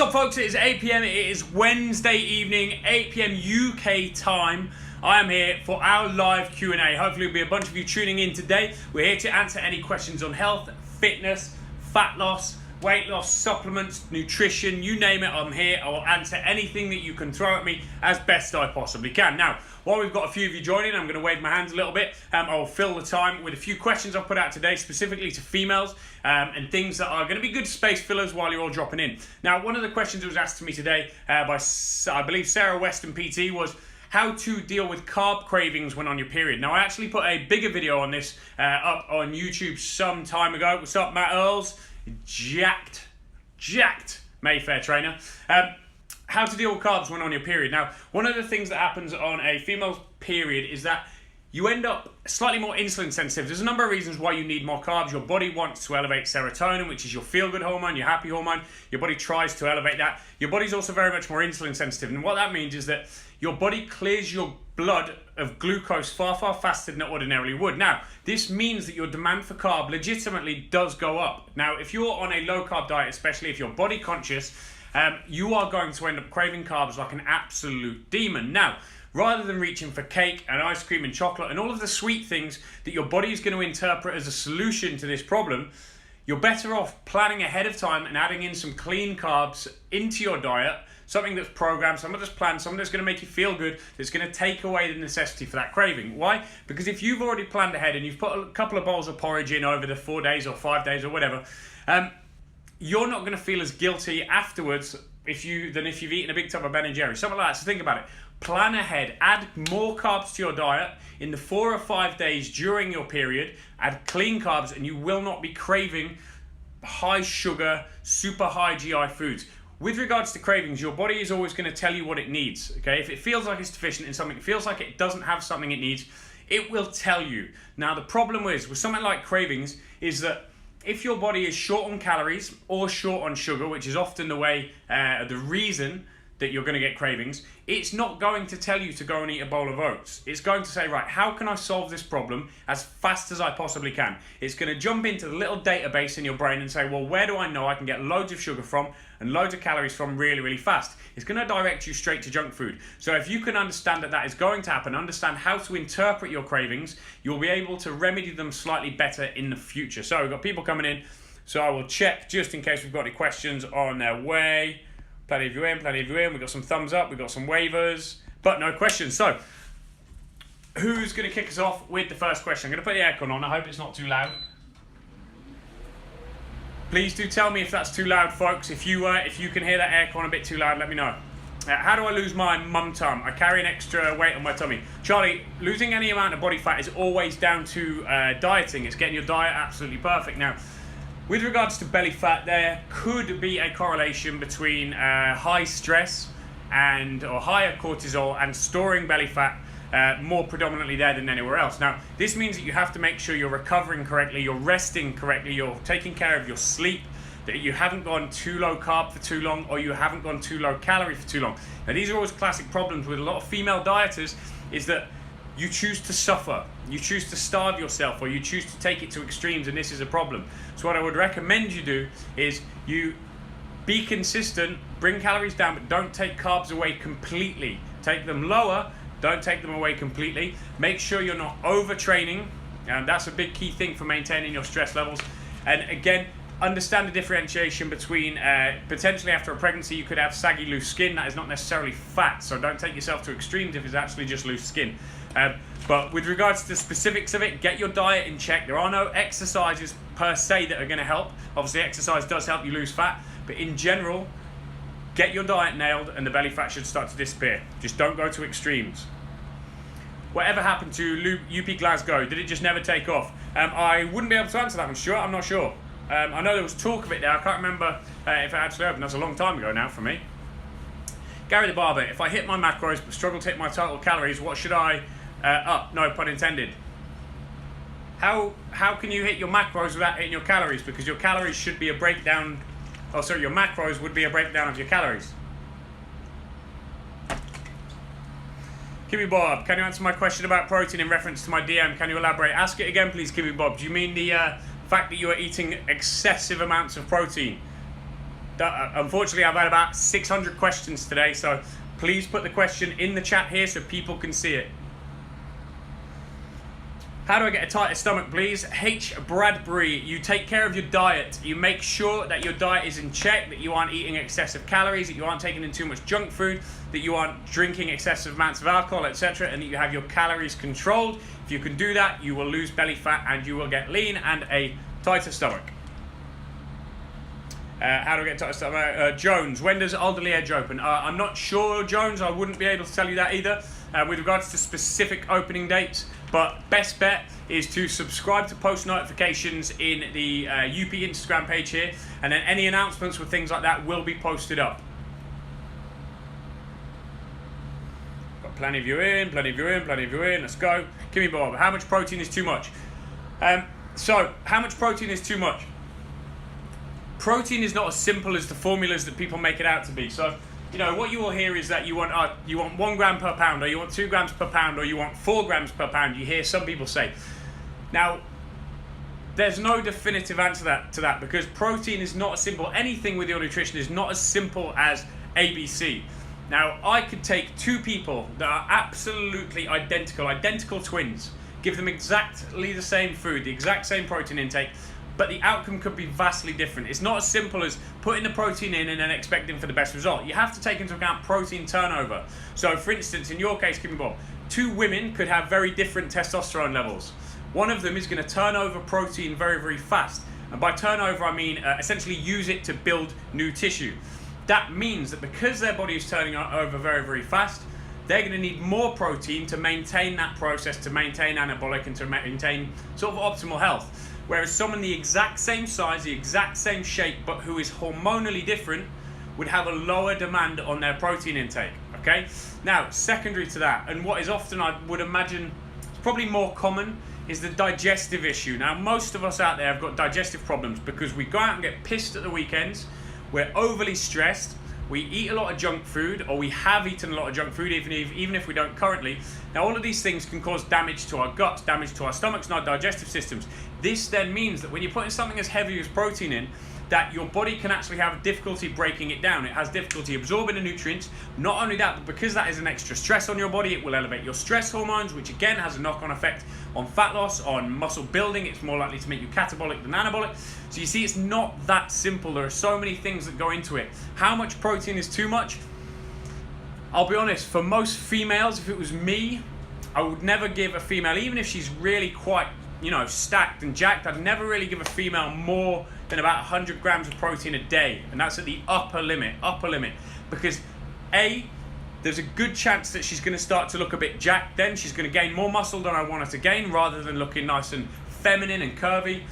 What's up, folks? It is 8 p.m. It is Wednesday evening, 8 p.m. UK time. I am here for our live Q&A. Hopefully there'll be a bunch of you tuning in today. We're here to answer any questions on health, fitness, fat loss, weight loss, supplements, nutrition, you name it, I'm here. I will answer anything that you can throw at me as best I possibly can. Now, while we've got a few of you joining, I'm going to wave my hands a little bit. I will fill the time with a few questions I've put out today, specifically to females, and things that are going to be good space fillers while you're all dropping in. Now, one of the questions that was asked to me today by, I believe, Sarah Weston PT was how to deal with carb cravings when on your period. Now, I actually put a bigger video on this up on YouTube some time ago. What's up, Matt Earls? Jacked Mayfair trainer. How to deal with carbs when on your period. Now, one of the things that happens on a female's period is that you end up slightly more insulin sensitive. There's a number of reasons why you need more carbs. Your body wants to elevate serotonin, which is your feel-good hormone, your happy hormone. Your body tries to elevate that. Your body's also very much more insulin sensitive. And what that means is that your body clears your blood of glucose far faster than it ordinarily would. Now, this means that your demand for carb legitimately does go up. Now, if you're on a low-carb diet, especially if you're body conscious, you are going to end up craving carbs like an absolute demon. Now, rather than reaching for cake and ice cream and chocolate and all of the sweet things that your body is going to interpret as a solution to this problem, you're better off planning ahead of time and adding in some clean carbs into your diet, something that's programmed, something that's planned, something that's going to make you feel good, that's going to take away the necessity for that craving. Why? Because if you've already planned ahead and you've put a couple of bowls of porridge in over the 4 days or 5 days or whatever, you're not going to feel as guilty afterwards than if you've eaten a big tub of Ben & Jerry's, something like that. So think about it. Plan ahead. Add more carbs to your diet in the 4 or 5 days during your period. Add clean carbs and you will not be craving high sugar, super high GI foods. With regards to cravings, your body is always going to tell you what it needs. Okay, if it feels like it's deficient in something, it feels like it doesn't have something it needs, it will tell you. Now, the problem is with something like cravings is that if your body is short on calories or short on sugar, which is often the reason that you're going to get cravings, it's not going to tell you to go and eat a bowl of oats. It's going to say, right, how can I solve this problem as fast as I possibly can? It's going to jump into the little database in your brain and say, well, where do I know I can get loads of sugar from and loads of calories from really fast? It's going to direct you straight to junk food. So if you can understand that that is going to happen, understand how to interpret your cravings, you'll be able to remedy them slightly better in the future. So we've got people coming in, so I will check just in case we've got any questions on their way. Plenty of you in. We've got some thumbs up, we've got some wavers, but no questions. So, who's going to kick us off with the first question? I'm going to put the aircon on. I hope it's not too loud. Please do tell me if that's too loud, folks. If you can hear that aircon a bit too loud, let me know. How do I lose my mum tum? I carry an extra weight on my tummy. Charlie, losing any amount of body fat is always down to dieting. It's getting your diet absolutely perfect. Now, with regards to belly fat, there could be a correlation between high stress or higher cortisol and storing belly fat more predominantly there than anywhere else. Now, this means that you have to make sure you're recovering correctly, you're resting correctly, you're taking care of your sleep, that you haven't gone too low carb for too long, or you haven't gone too low calorie for too long. Now, these are always classic problems with a lot of female dieters, is that you choose to suffer, you choose to starve yourself, or you choose to take it to extremes, and this is a problem. So what I would recommend you do is you be consistent, bring calories down, but don't take carbs away completely. Take them lower, don't take them away completely. Make sure you're not overtraining, and that's a big key thing for maintaining your stress levels. And again, understand the differentiation between potentially after a pregnancy you could have saggy loose skin. That is not necessarily fat, so don't take yourself to extremes if it's actually just loose skin. But with regards to the specifics of it, get your diet in check. There are no exercises per se that are going to help. Obviously exercise does help you lose fat, but in general, get your diet nailed and the belly fat should start to disappear. Just don't go to extremes. Whatever happened to UP Glasgow? Did it just never take off? I wouldn't be able to answer that one, Stuart. I'm not sure. I know there was talk of it there. I can't remember if it actually opened. That's a long time ago now for me. Gary the Barber, if I hit my macros but struggle to hit my total calories, what should I up? No pun intended. How can you hit your macros without hitting your calories? Because your calories should be a breakdown. Oh, sorry, your macros would be a breakdown of your calories. Kimmy Bob, can you answer my question about protein in reference to my DM? Can you elaborate? Ask it again, please, Kimmy Bob. Do you mean the fact that you are eating excessive amounts of protein? Unfortunately, I've had about 600 questions today, so please put the question in the chat here so people can see it. How do I get a tighter stomach, please? H. Bradbury, you take care of your diet. You make sure that your diet is in check, that you aren't eating excessive calories, that you aren't taking in too much junk food, that you aren't drinking excessive amounts of alcohol, etc., and that you have your calories controlled. If you can do that, you will lose belly fat and you will get lean and a tighter stomach. How do I get a tighter stomach? Jones, when does Alderley Edge open? I'm not sure, Jones. I wouldn't be able to tell you that either with regards to specific opening dates. But best bet is to subscribe to post notifications in the UP Instagram page here, and then any announcements with things like that will be posted up. Got plenty of you in, plenty of you in, plenty of you in. Let's go. Give me Bob. How much protein is too much? So, how much protein is too much? Protein is not as simple as the formulas that people make it out to be. So, you know, what you will hear is that you want 1 gram per pound, or you want 2 grams per pound, or you want 4 grams per pound. You hear some people say. Now, there's no definitive answer to that because protein is not as simple. Anything with your nutrition is not as simple as ABC. Now, I could take 2 people that are absolutely identical twins, give them exactly the same food, the exact same protein intake, but the outcome could be vastly different. It's not as simple as putting the protein in and then expecting for the best result. You have to take into account protein turnover. So, for instance, in your case, Kimmy Bob, 2 women could have very different testosterone levels. One of them is going to turn over protein very, very fast. And by turnover, I mean essentially use it to build new tissue. That means that because their body is turning over very, very fast, they're going to need more protein to maintain that process, to maintain anabolic and to maintain sort of optimal health. Whereas someone the exact same size, the exact same shape, but who is hormonally different, would have a lower demand on their protein intake, okay? Now, secondary to that, and what is often, I would imagine, probably more common, is the digestive issue. Now, most of us out there have got digestive problems because we go out and get pissed at the weekends, we're overly stressed, we eat a lot of junk food, or we have eaten a lot of junk food, even if we don't currently. Now, all of these things can cause damage to our guts, damage to our stomachs and our digestive systems. This then means that when you're putting something as heavy as protein in, that your body can actually have difficulty breaking it down. It has difficulty absorbing the nutrients. Not only that, but because that is an extra stress on your body, it will elevate your stress hormones, which again has a knock-on effect on fat loss, on muscle building. It's more likely to make you catabolic than anabolic. So you see, it's not that simple. There are so many things that go into it. How much protein is too much? I'll be honest, for most females, if it was me, I would never give a female, even if she's really quite, stacked and jacked, I'd never really give a female more than about 100 grams of protein a day. And that's at the upper limit. Because A, there's a good chance that she's going to start to look a bit jacked then. She's going to gain more muscle than I want her to gain, rather than looking nice and feminine and curvy.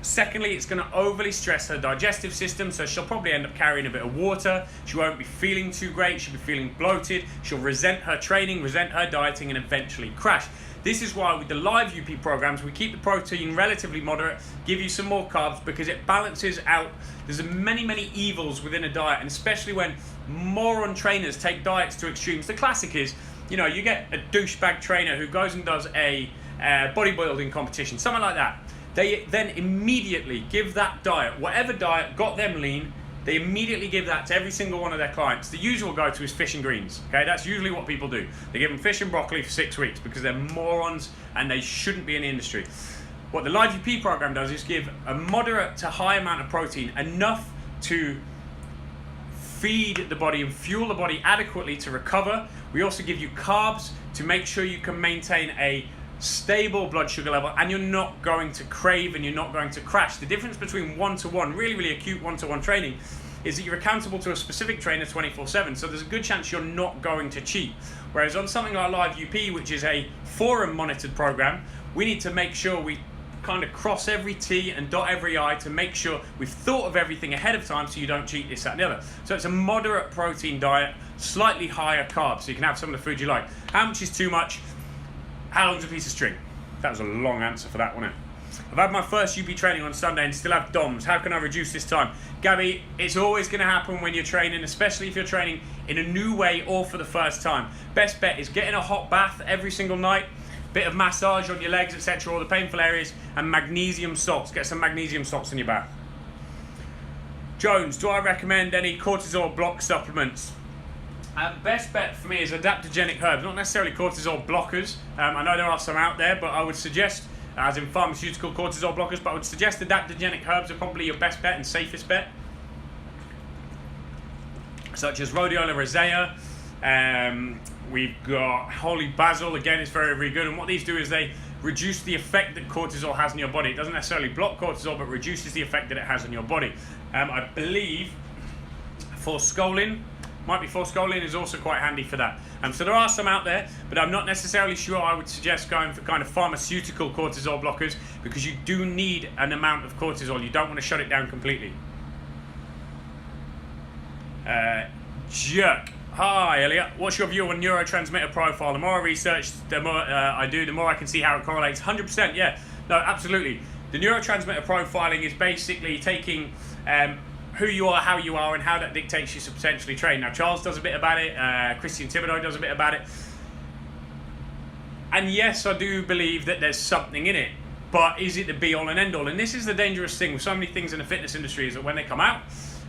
Secondly, it's going to overly stress her digestive system, so she'll probably end up carrying a bit of water. She won't be feeling too great. She'll be feeling bloated. She'll resent her training, resent her dieting, and eventually crash. This is why with the live UP programs, we keep the protein relatively moderate, give you some more carbs, because it balances out. There's many, many evils within a diet, and especially when moron trainers take diets to extremes. The classic is, you get a douchebag trainer who goes and does a bodybuilding competition, something like that. They then immediately give that diet, whatever diet got them lean, they immediately give that to every single one of their clients. The usual go-to is fish and greens. Okay, that's usually what people do. They give them fish and broccoli for 6 weeks because they're morons and they shouldn't be in the industry. What the Live UP program does is give a moderate to high amount of protein, enough to feed the body and fuel the body adequately to recover. We also give you carbs to make sure you can maintain a stable blood sugar level, and you're not going to crave and you're not going to crash. The difference between one-to-one, really acute one-to-one training, is that you're accountable to a specific trainer 24/7, so there's a good chance you're not going to cheat. Whereas on something like Live UP, which is a forum monitored program, we need to make sure we kind of cross every T and dot every I to make sure we've thought of everything ahead of time so you don't cheat this, that and the other. So it's a moderate protein diet, slightly higher carbs, so you can have some of the food you like. How much is too much? How long's a piece of string? That was a long answer for that, wasn't it? I've had my first UP training on Sunday and still have DOMs. How can I reduce this time? Gabby, it's always going to happen when you're training, especially if you're training in a new way or for the first time. Best bet is getting a hot bath every single night, bit of massage on your legs, etc., all the painful areas, and magnesium salts. Get some magnesium salts in your bath. Jones, do I recommend any cortisol block supplements? Best bet for me is adaptogenic herbs, not necessarily cortisol blockers. I know there are some out there, but I would suggest, as in pharmaceutical cortisol blockers, but I would suggest adaptogenic herbs are probably your best bet and safest bet. Such as rhodiola rosea. We've got holy basil, again, it's very, very good. And what these do is they reduce the effect that cortisol has in your body. It doesn't necessarily block cortisol, but reduces the effect that it has on your body. I believe forskolin is also quite handy for that. So there are some out there, but I'm not necessarily sure I would suggest going for kind of pharmaceutical cortisol blockers, because you do need an amount of cortisol. You don't want to shut it down completely. Jerk. Hi Elliot, what's your view on neurotransmitter profile? The more I research, the more I do, the more I can see how it correlates. 100%, yeah. No, absolutely. The neurotransmitter profiling is basically taking who you are, how you are, and how that dictates you to potentially train. Now, Charles does a bit about it, Christian Thibodeau does a bit about it. And yes, I do believe that there's something in it, but is it the be-all and end-all? And this is the dangerous thing with so many things in the fitness industry, is that when they come out,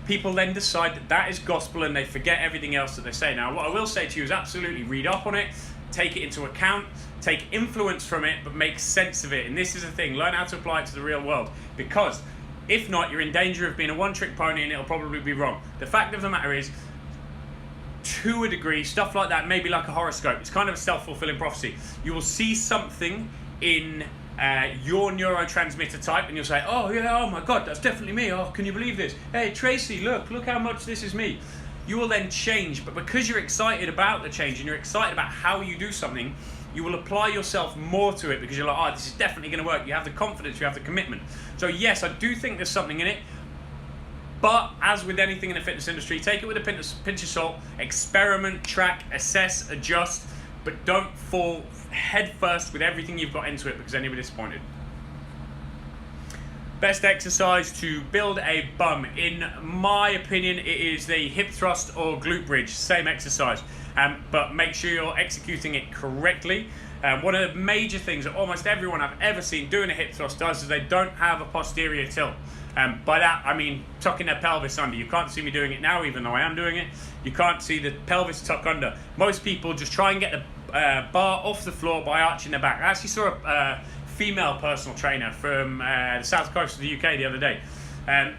people then decide that that is gospel and they forget everything else that they say. Now, what I will say to you is absolutely read up on it, take it into account, take influence from it, but make sense of it. And this is the thing, learn how to apply it to the real world, because if not, you're in danger of being a one-trick pony and it'll probably be wrong. The fact of the matter is, to a degree, stuff like that may be like a horoscope. It's kind of a self-fulfilling prophecy. You will see something in your neurotransmitter type and you'll say, oh yeah, oh my god, that's definitely me. Oh, can you believe this? Hey Tracy, look how much this is me. You will then change, but because you're excited about the change and you're excited about how you do something, you will apply yourself more to it, because you're like, oh, this is definitely going to work. You have the confidence, you have the commitment. So yes, I do think there's something in it, but as with anything in the fitness industry, take it with a pinch of salt, experiment, track, assess, adjust, but don't fall head first with everything you've got into it, because then you'll be disappointed. Best exercise to build a bum. In my opinion, it is the hip thrust or glute bridge. Same exercise, but make sure you're executing it correctly. One of the major things that almost everyone I've ever seen doing a hip thrust does is they don't have a posterior tilt. By that, I mean tucking their pelvis under. You can't see me doing it now, even though I am doing it. You can't see the pelvis tuck under. Most people just try and get the bar off the floor by arching their back. I actually saw a female personal trainer from the south coast of the UK the other day.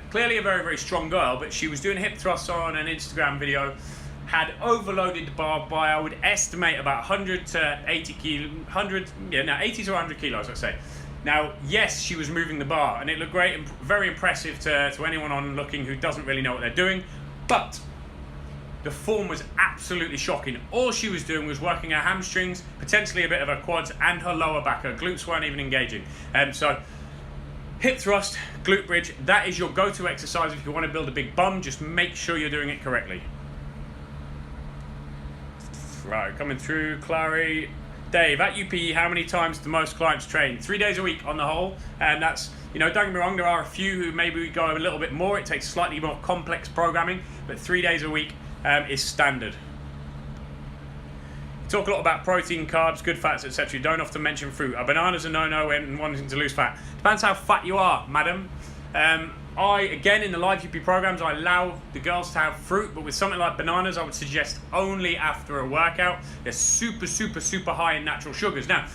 Clearly a very, very strong girl, but she was doing hip thrusts on an Instagram video, had overloaded the bar by, I would estimate, about 100 to 80 kilos, 80 to 100 kilos, I'd say. Now, yes, she was moving the bar, and it looked great and very impressive to anyone on looking who doesn't really know what they're doing, but the form was absolutely shocking. All she was doing was working her hamstrings, potentially a bit of her quads, and her lower back. Her glutes weren't even engaging. So, hip thrust, glute bridge, that is your go-to exercise if you want to build a big bum. Just make sure you're doing it correctly. Right, coming through, Clary. Dave, at UPE, how many times do most clients train? 3 days a week on the whole, and that's, don't get me wrong, there are a few who maybe go a little bit more. It takes slightly more complex programming, but 3 days a week is standard. You talk a lot about protein, carbs, good fats, etc. You don't often mention fruit. Are bananas a no-no when wanting to lose fat? Depends how fat you are, madam. Again, in the live UP programs, I allow the girls to have fruit, but with something like bananas, I would suggest only after a workout. They're super, super, super high in natural sugars. Now,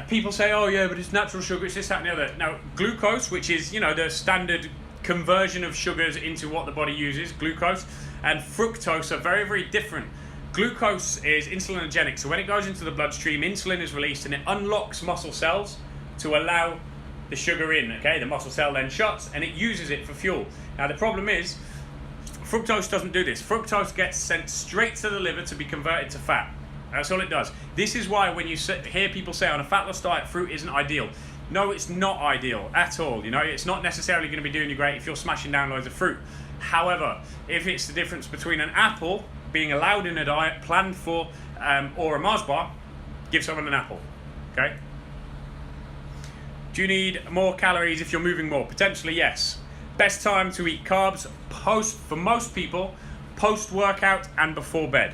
people say, oh yeah, but it's natural sugar, it's this, that, and the other. Now, glucose, which is, the standard conversion of sugars into what the body uses, glucose, and fructose are very, very different. Glucose is insulinogenic, so when it goes into the bloodstream, insulin is released and it unlocks muscle cells to allow the sugar in, okay? The muscle cell then shuts and it uses it for fuel. Now the problem is, fructose doesn't do this. Fructose gets sent straight to the liver to be converted to fat. That's all it does. This is why when you hear people say on a fat loss diet, fruit isn't ideal. No, it's not ideal at all. It's not necessarily going to be doing you great if you're smashing down loads of fruit. However, if it's the difference between an apple being allowed in a diet, planned for, or a Mars bar, give someone an apple, okay? Do you need more calories if you're moving more? Potentially, yes. Best time to eat carbs, for most people, post-workout and before bed.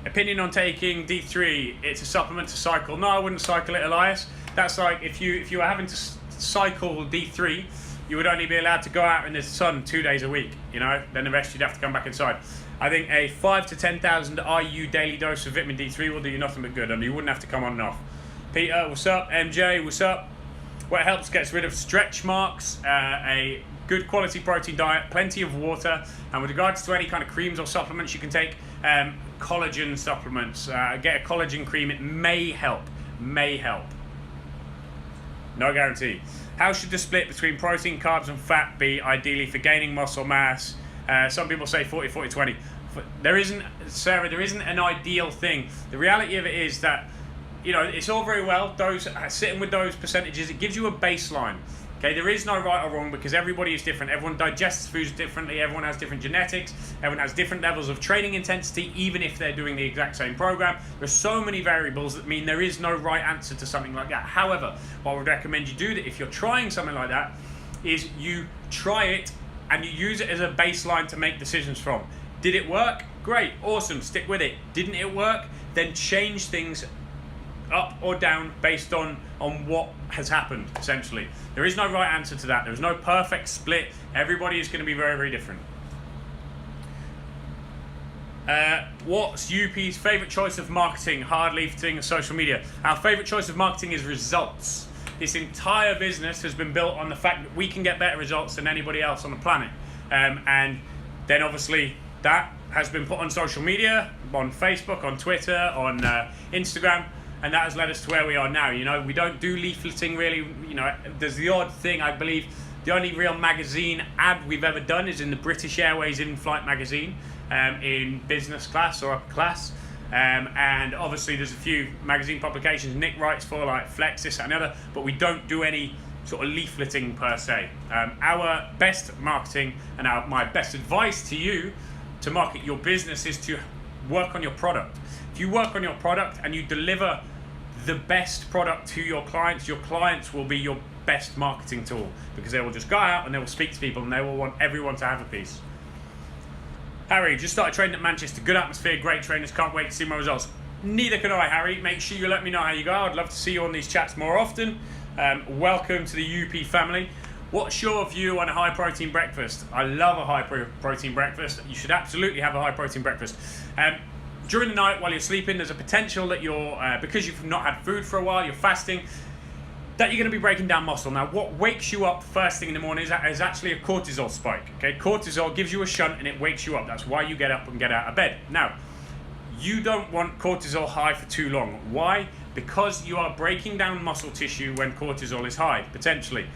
Opinion on taking D3, it's a supplement to cycle. No, I wouldn't cycle it, Elias. That's like if you were having to cycle D3, you would only be allowed to go out in the sun 2 days a week, you know, then the rest you'd have to come back inside. I think a 5 to 10,000 IU daily dose of vitamin D3 will do you nothing but good, and you wouldn't have to come on and off. Peter, what's up? MJ, what's up? What helps gets rid of stretch marks, a good quality protein diet, plenty of water, and with regards to any kind of creams or supplements you can take, collagen supplements, get a collagen cream, it may help, no guarantee. How should the split between protein, carbs and fat be ideally for gaining muscle mass? Some people say 40-40-20. There isn't, Sarah, there isn't an ideal thing. The reality of it is that, you know, it's all very well, those sitting with those percentages, it gives you a baseline. Okay, there is no right or wrong because everybody is different. Everyone digests foods differently. Everyone has different genetics. Everyone has different levels of training intensity, even if they're doing the exact same program. There's so many variables that mean there is no right answer to something like that. However, what I would recommend you do that if you're trying something like that is you try it and you use it as a baseline to make decisions from. Did it work? Great, awesome, stick with it. Didn't it work? Then change things up or down based on what has happened, essentially. There is no right answer to that. There is no perfect split. Everybody is going to be very, very different. What's UP's favourite choice of marketing, hard lifting, social media? Our favourite choice of marketing is results. This entire business has been built on the fact that we can get better results than anybody else on the planet. And then obviously that has been put on social media, on Facebook, on Twitter, on Instagram, and that has led us to where we are now. You know, we don't do leafleting really. You know, there's the odd thing, I believe, the only real magazine ad we've ever done is in the British Airways in-flight magazine, in business class or upper class. And obviously there's a few magazine publications Nick writes for, like Flex, this, that, and the other, but we don't do any sort of leafleting per se. Our best marketing and my best advice to you to market your business is to work on your product. If you work on your product and you deliver the best product to your clients will be your best marketing tool, because they will just go out and they will speak to people and they will want everyone to have a piece. Harry, just started training at Manchester. Good atmosphere, great trainers. Can't wait to see my results. Neither can I, Harry. Make sure you let me know how you go. I'd love to see you on these chats more often. Welcome to the UP family. What's your view on a high protein breakfast? I love a high protein breakfast. You should absolutely have a high protein breakfast. During the night while you're sleeping, there's a potential that you're, because you've not had food for a while, you're fasting, that you're going to be breaking down muscle. Now, what wakes you up first thing in the morning is actually a cortisol spike. Okay, cortisol gives you a shunt and it wakes you up. That's why you get up and get out of bed. Now, you don't want cortisol high for too long. Why? Because you are breaking down muscle tissue when cortisol is high, potentially.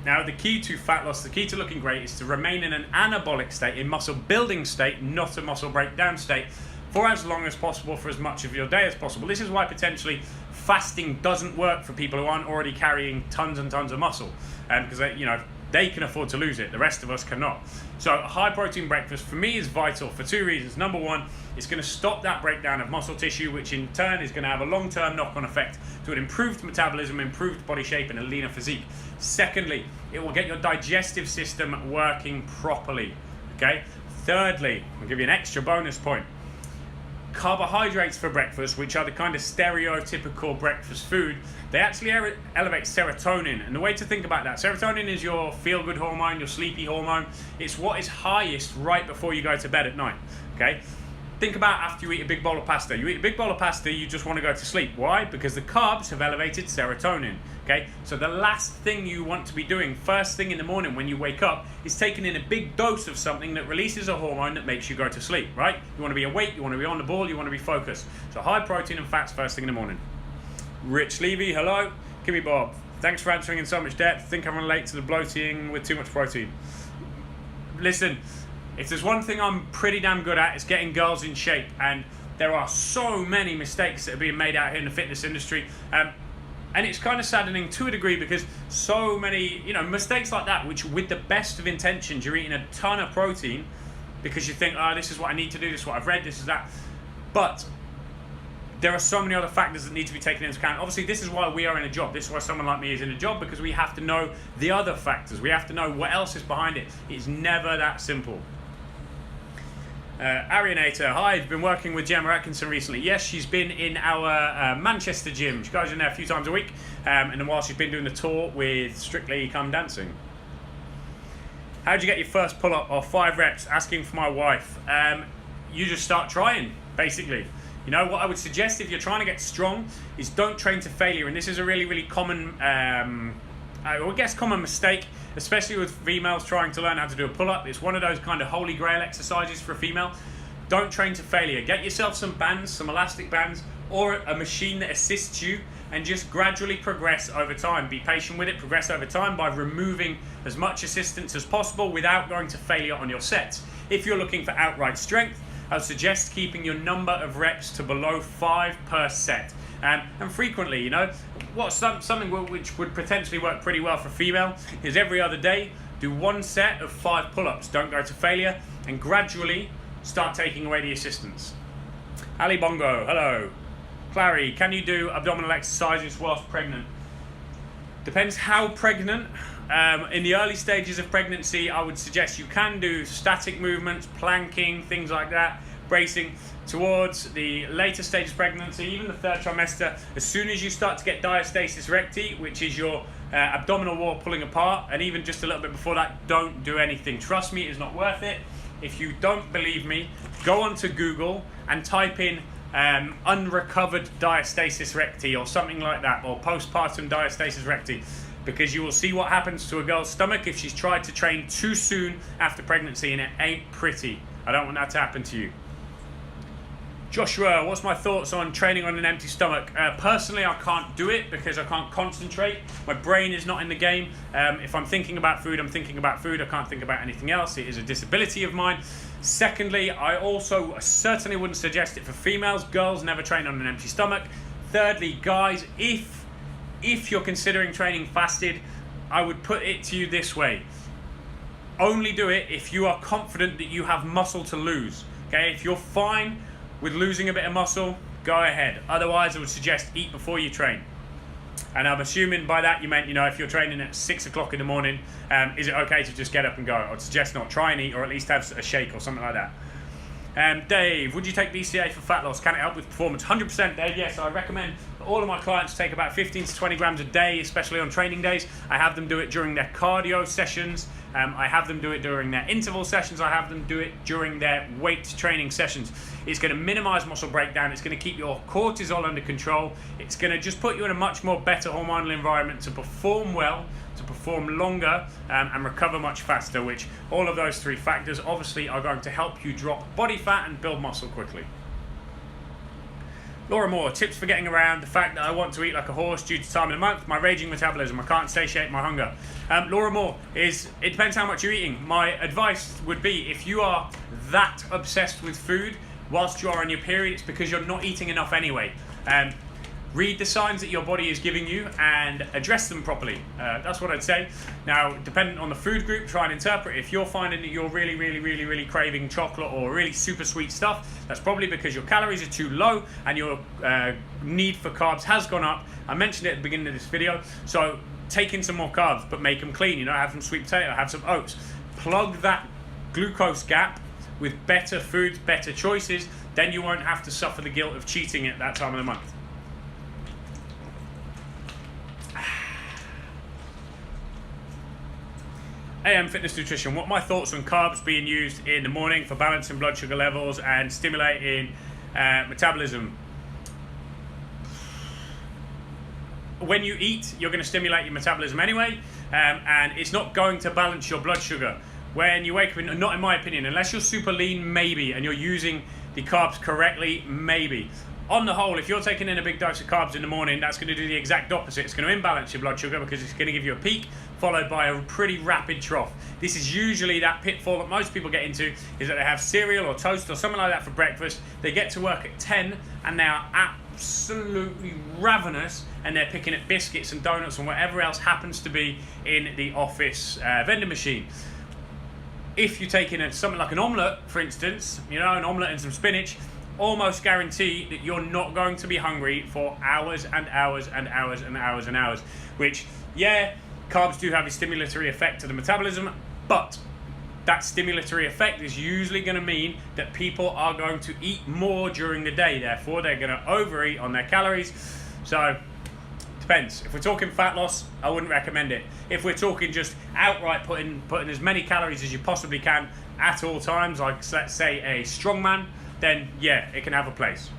Now, the key to fat loss, the key to looking great is to remain in an anabolic state, in muscle building state, not a muscle breakdown state, for as long as possible, for as much of your day as possible. This is why potentially fasting doesn't work for people who aren't already carrying tons and tons of muscle, because they can afford to lose it. The rest of us cannot. So a high protein breakfast for me is vital for two reasons. Number one, it's going to stop that breakdown of muscle tissue, which in turn is going to have a long-term knock-on effect to an improved metabolism, improved body shape, and a leaner physique. Secondly, it will get your digestive system working properly. Okay. Thirdly, I'll give you an extra bonus point. Carbohydrates for breakfast, which are the kind of stereotypical breakfast food, they actually elevate serotonin. And the way to think about that, serotonin is your feel-good hormone, your sleepy hormone. It's what is highest right before you go to bed at night. Okay. Think about after you eat a big bowl of pasta. You eat a big bowl of pasta, you just want to go to sleep. Why? Because the carbs have elevated serotonin. Okay, so the last thing you want to be doing first thing in the morning when you wake up is taking in a big dose of something that releases a hormone that makes you go to sleep, right? You want to be awake, you want to be on the ball, you want to be focused. So high protein and fats first thing in the morning. Rich Levy, hello. Kimmy Bob, thanks for answering in so much depth. Think I relate to the bloating with too much protein. Listen, if there's one thing I'm pretty damn good at, it's getting girls in shape, and there are so many mistakes that are being made out here in the fitness industry. And it's kind of saddening to a degree, because so many, mistakes like that, which with the best of intentions, you're eating a ton of protein because you think, oh, this is what I need to do, this is what I've read, this is that. But there are so many other factors that need to be taken into account. Obviously, this is why we are in a job. This is why someone like me is in a job, because we have to know the other factors. We have to know what else is behind it. It's never that simple. Arianator, hi, I've been working with Gemma Atkinson recently. Yes, she's been in our Manchester gym. She goes in there a few times a week, and then while she's been doing the tour with Strictly Come Dancing. How did you get your first pull-up or 5 reps? Asking for my wife. You just start trying, basically. You know, what I would suggest if you're trying to get strong is don't train to failure. And this is a really, really common, common mistake, especially with females trying to learn how to do a pull-up. It's one of those kind of holy grail exercises for a female. Don't train to failure. Get yourself some bands, some elastic bands, or a machine that assists you, and just gradually progress over time. Be patient with it, progress over time by removing as much assistance as possible without going to failure on your sets. If you're looking for outright strength, I would suggest keeping your number of reps to below 5 per set. And frequently, you know, something which would potentially work pretty well for a female is every other day, do 1 set of 5 pull-ups. Don't go to failure, and gradually start taking away the assistance. Ali Bongo, hello. Clary, can you do abdominal exercises whilst pregnant? Depends how pregnant. In the early stages of pregnancy, I would suggest you can do static movements, planking, things like that, bracing. Towards the later stages of pregnancy, even the 3rd trimester, as soon as you start to get diastasis recti, which is your abdominal wall pulling apart, and even just a little bit before that, don't do anything. Trust me, it's not worth it. If you don't believe me, go onto Google and type in unrecovered diastasis recti or something like that, or postpartum diastasis recti, because you will see what happens to a girl's stomach if she's tried to train too soon after pregnancy, and it ain't pretty. I don't want that to happen to you. Joshua, what's my thoughts on training on an empty stomach? Personally, I can't do it because I can't concentrate. My brain is not in the game. If I'm thinking about food, I'm thinking about food. I can't think about anything else. It is a disability of mine. Secondly, I also certainly wouldn't suggest it for females. Girls never train on an empty stomach. Thirdly, guys, if you're considering training fasted, I would put it to you this way. Only do it if you are confident that you have muscle to lose. Okay, if you're fine with losing a bit of muscle, go ahead. Otherwise, I would suggest eat before you train. And I'm assuming by that you meant, you know, if you're training at 6 o'clock in the morning, is it okay to just get up and go? I'd suggest not. Try and eat, or at least have a shake or something like that. Dave, would you take BCA for fat loss? Can it help with performance? 100%, Dave. Yes, I recommend all of my clients take about 15 to 20 grams a day, especially on training days. I have them do it during their cardio sessions. I have them do it during their interval sessions. I have them do it during their weight training sessions. It's going to minimize muscle breakdown. It's going to keep your cortisol under control. It's going to just put you in a much more better hormonal environment to perform well, to perform longer, and recover much faster, which all of those 3 factors obviously are going to help you drop body fat and build muscle quickly. Laura Moore, tips for getting around the fact that I want to eat like a horse due to time of the month, my raging metabolism, I can't satiate my hunger. Laura Moore, it depends how much you're eating. My advice would be, if you are that obsessed with food whilst you are on your period, it's because you're not eating enough anyway. Read the signs that your body is giving you and address them properly. That's what I'd say. Now, dependent on the food group, try and interpret. If you're finding that you're really craving chocolate or really super sweet stuff, that's probably because your calories are too low and your need for carbs has gone up. I mentioned it at the beginning of this video. So take in some more carbs, but make them clean. You know, have some sweet potato, have some oats. Plug that glucose gap with better foods, better choices. Then you won't have to suffer the guilt of cheating at that time of the month. AM Fitness Nutrition, what are my thoughts on carbs being used in the morning for balancing blood sugar levels and stimulating metabolism? When you eat, you're going to stimulate your metabolism anyway, and it's not going to balance your blood sugar. When you wake up, not in my opinion, unless you're super lean, maybe, and you're using the carbs correctly, maybe. On the whole, if you're taking in a big dose of carbs in the morning, that's going to do the exact opposite. It's going to imbalance your blood sugar because it's going to give you a peak followed by a pretty rapid trough. This is usually that pitfall that most people get into, is that they have cereal or toast or something like that for breakfast. They get to work at 10 and they are absolutely ravenous, and they're picking at biscuits and donuts and whatever else happens to be in the office vending machine. If you take in something like an omelette, for instance, you know, an omelette and some spinach, almost guarantee that you're not going to be hungry for hours and hours and hours and hours and hours, which, yeah, carbs do have a stimulatory effect to the metabolism, but that stimulatory effect is usually going to mean that people are going to eat more during the day. Therefore, they're going to overeat on their calories. So, depends. If we're talking fat loss, I wouldn't recommend it. If we're talking just outright putting as many calories as you possibly can at all times, like let's say a strongman, then yeah, it can have a place.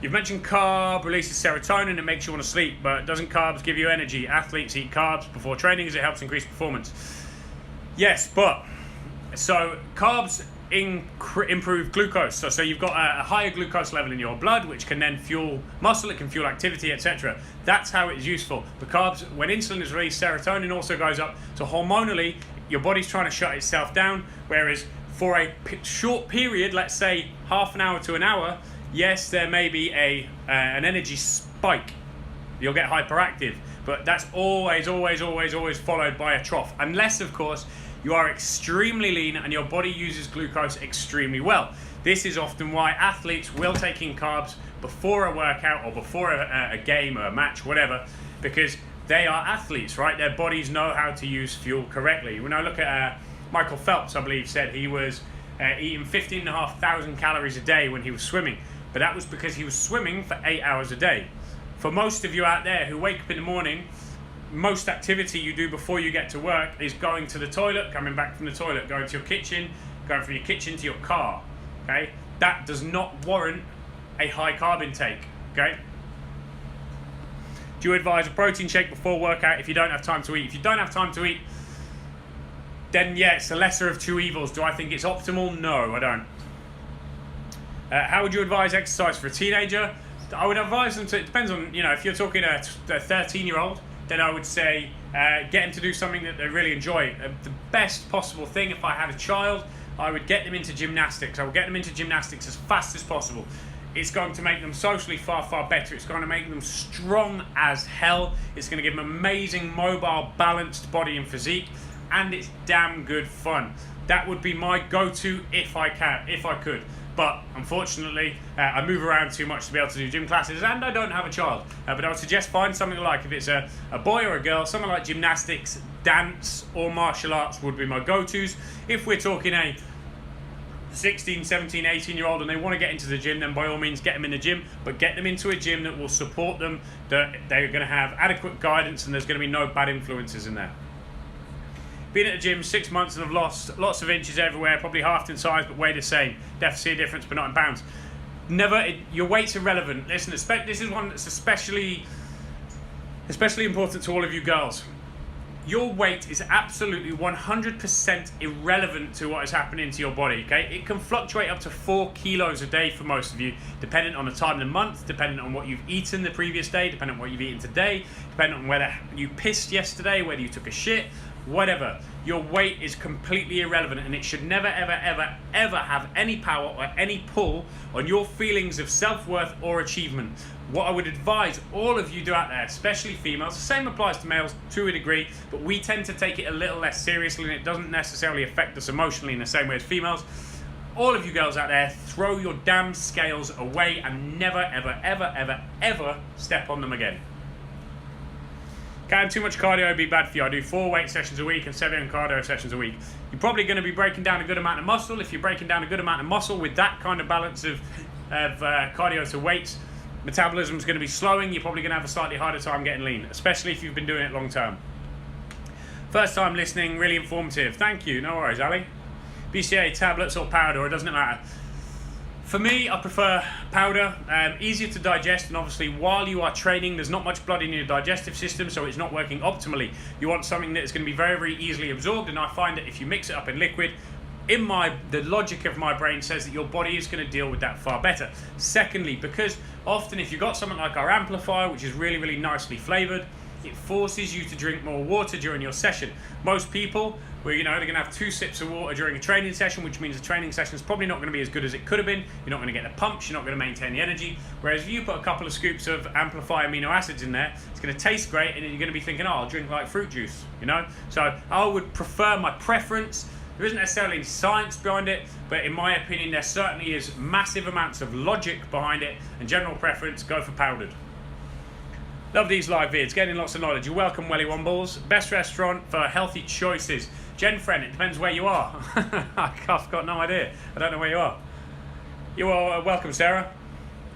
You've mentioned carb releases serotonin and makes you want to sleep, but doesn't carbs give you energy? Athletes eat carbs before training as it helps increase performance. Yes, but so carbs improve glucose. So you've got a higher glucose level in your blood, which can then fuel muscle, it can fuel activity, etc. That's how it's useful. The carbs, when insulin is released, serotonin also goes up. So hormonally, your body's trying to shut itself down, whereas for a short period, let's say half an hour to an hour, yes, there may be an energy spike. You'll get hyperactive, but that's always followed by a trough. Unless, of course, you are extremely lean and your body uses glucose extremely well. This is often why athletes will take in carbs before a workout or before a game or a match, whatever, because they are athletes, right? Their bodies know how to use fuel correctly. When I look at Michael Phelps, I believe, said he was eating 15,500 calories a day when he was swimming, but that was because he was swimming for 8 hours a day. For most of you out there who wake up in the morning, most activity you do before you get to work is going to the toilet, coming back from the toilet, going to your kitchen, going from your kitchen to your car, okay? That does not warrant a high carb intake, okay? Do you advise a protein shake before workout if you don't have time to eat? If you don't have time to eat, then yeah, it's the lesser of two evils. Do I think it's optimal? No, I don't. How would you advise exercise for a teenager? I would advise them to, it depends on, if you're talking a 13-year-old, then I would say get them to do something that they really enjoy. The best possible thing, if I had a child, I would get them into gymnastics. I would get them into gymnastics as fast as possible. It's going to make them socially far, far better. It's going to make them strong as hell. It's going to give them amazing, mobile, balanced body and physique. And it's damn good fun. That would be my go-to if I could. But unfortunately, I move around too much to be able to do gym classes, and I don't have a child. But I would suggest find something like, if it's a boy or a girl, something like gymnastics, dance, or martial arts would be my go-tos. If we're talking a 16, 17, 18-year-old and they want to get into the gym, then by all means get them in the gym, but get them into a gym that will support them, that they're going to have adequate guidance and there's going to be no bad influences in there. Been at the gym 6 months and have lost lots of inches everywhere, probably halved in size but weigh the same. Definitely see a difference but not in pounds. Your weight's irrelevant. Listen, this is one that's especially important to all of you girls. Your weight is absolutely 100% irrelevant to what is happening to your body, okay? It can fluctuate up to 4 kilos a day for most of you, depending on the time of the month, depending on what you've eaten the previous day, depending on what you've eaten today, depending on whether you pissed yesterday, whether you took a shit, whatever. Your weight is completely irrelevant, and it should never, ever, ever, ever have any power or any pull on your feelings of self-worth or achievement. What I would advise all of you do out there, especially females, the same applies to males to a degree, but we tend to take it a little less seriously and it doesn't necessarily affect us emotionally in the same way as females. All of you girls out there, throw your damn scales away and never, ever, ever, ever, ever step on them again. Can too much cardio be bad for you? I do 4 weight sessions a week and 7 cardio sessions a week. You're probably going to be breaking down a good amount of muscle. If you're breaking down a good amount of muscle with that kind of balance of cardio to weights, metabolism is going to be slowing. You're probably going to have a slightly harder time getting lean, especially if you've been doing it long term. First time listening, really informative. Thank you. No worries, Ali. BCA tablets or powder, or doesn't it matter? For me, I prefer powder, easier to digest, and obviously while you are training, there's not much blood in your digestive system, so it's not working optimally. You want something that is going to be very, very easily absorbed, and I find that if you mix it up in liquid, the logic of my brain says that your body is going to deal with that far better. Secondly, because often if you've got something like our amplifier, which is really, really nicely flavored, it forces you to drink more water during your session. Most people, they're going to have 2 sips of water during a training session, which means the training session is probably not going to be as good as it could have been. You're not going to get the pumps, you're not going to maintain the energy. Whereas if you put a couple of scoops of Amplify amino acids in there, it's going to taste great, and then you're going to be thinking, oh, I'll drink like fruit juice, So I would prefer, my preference, there isn't necessarily any science behind it, but in my opinion, there certainly is massive amounts of logic behind it, and general preference, go for powdered. Love these live vids, getting lots of knowledge. You're welcome, Welly Wombles. Best restaurant for healthy choices. Jen Friend, it depends where you are. I've got no idea. I don't know where you are. You are welcome, Sarah.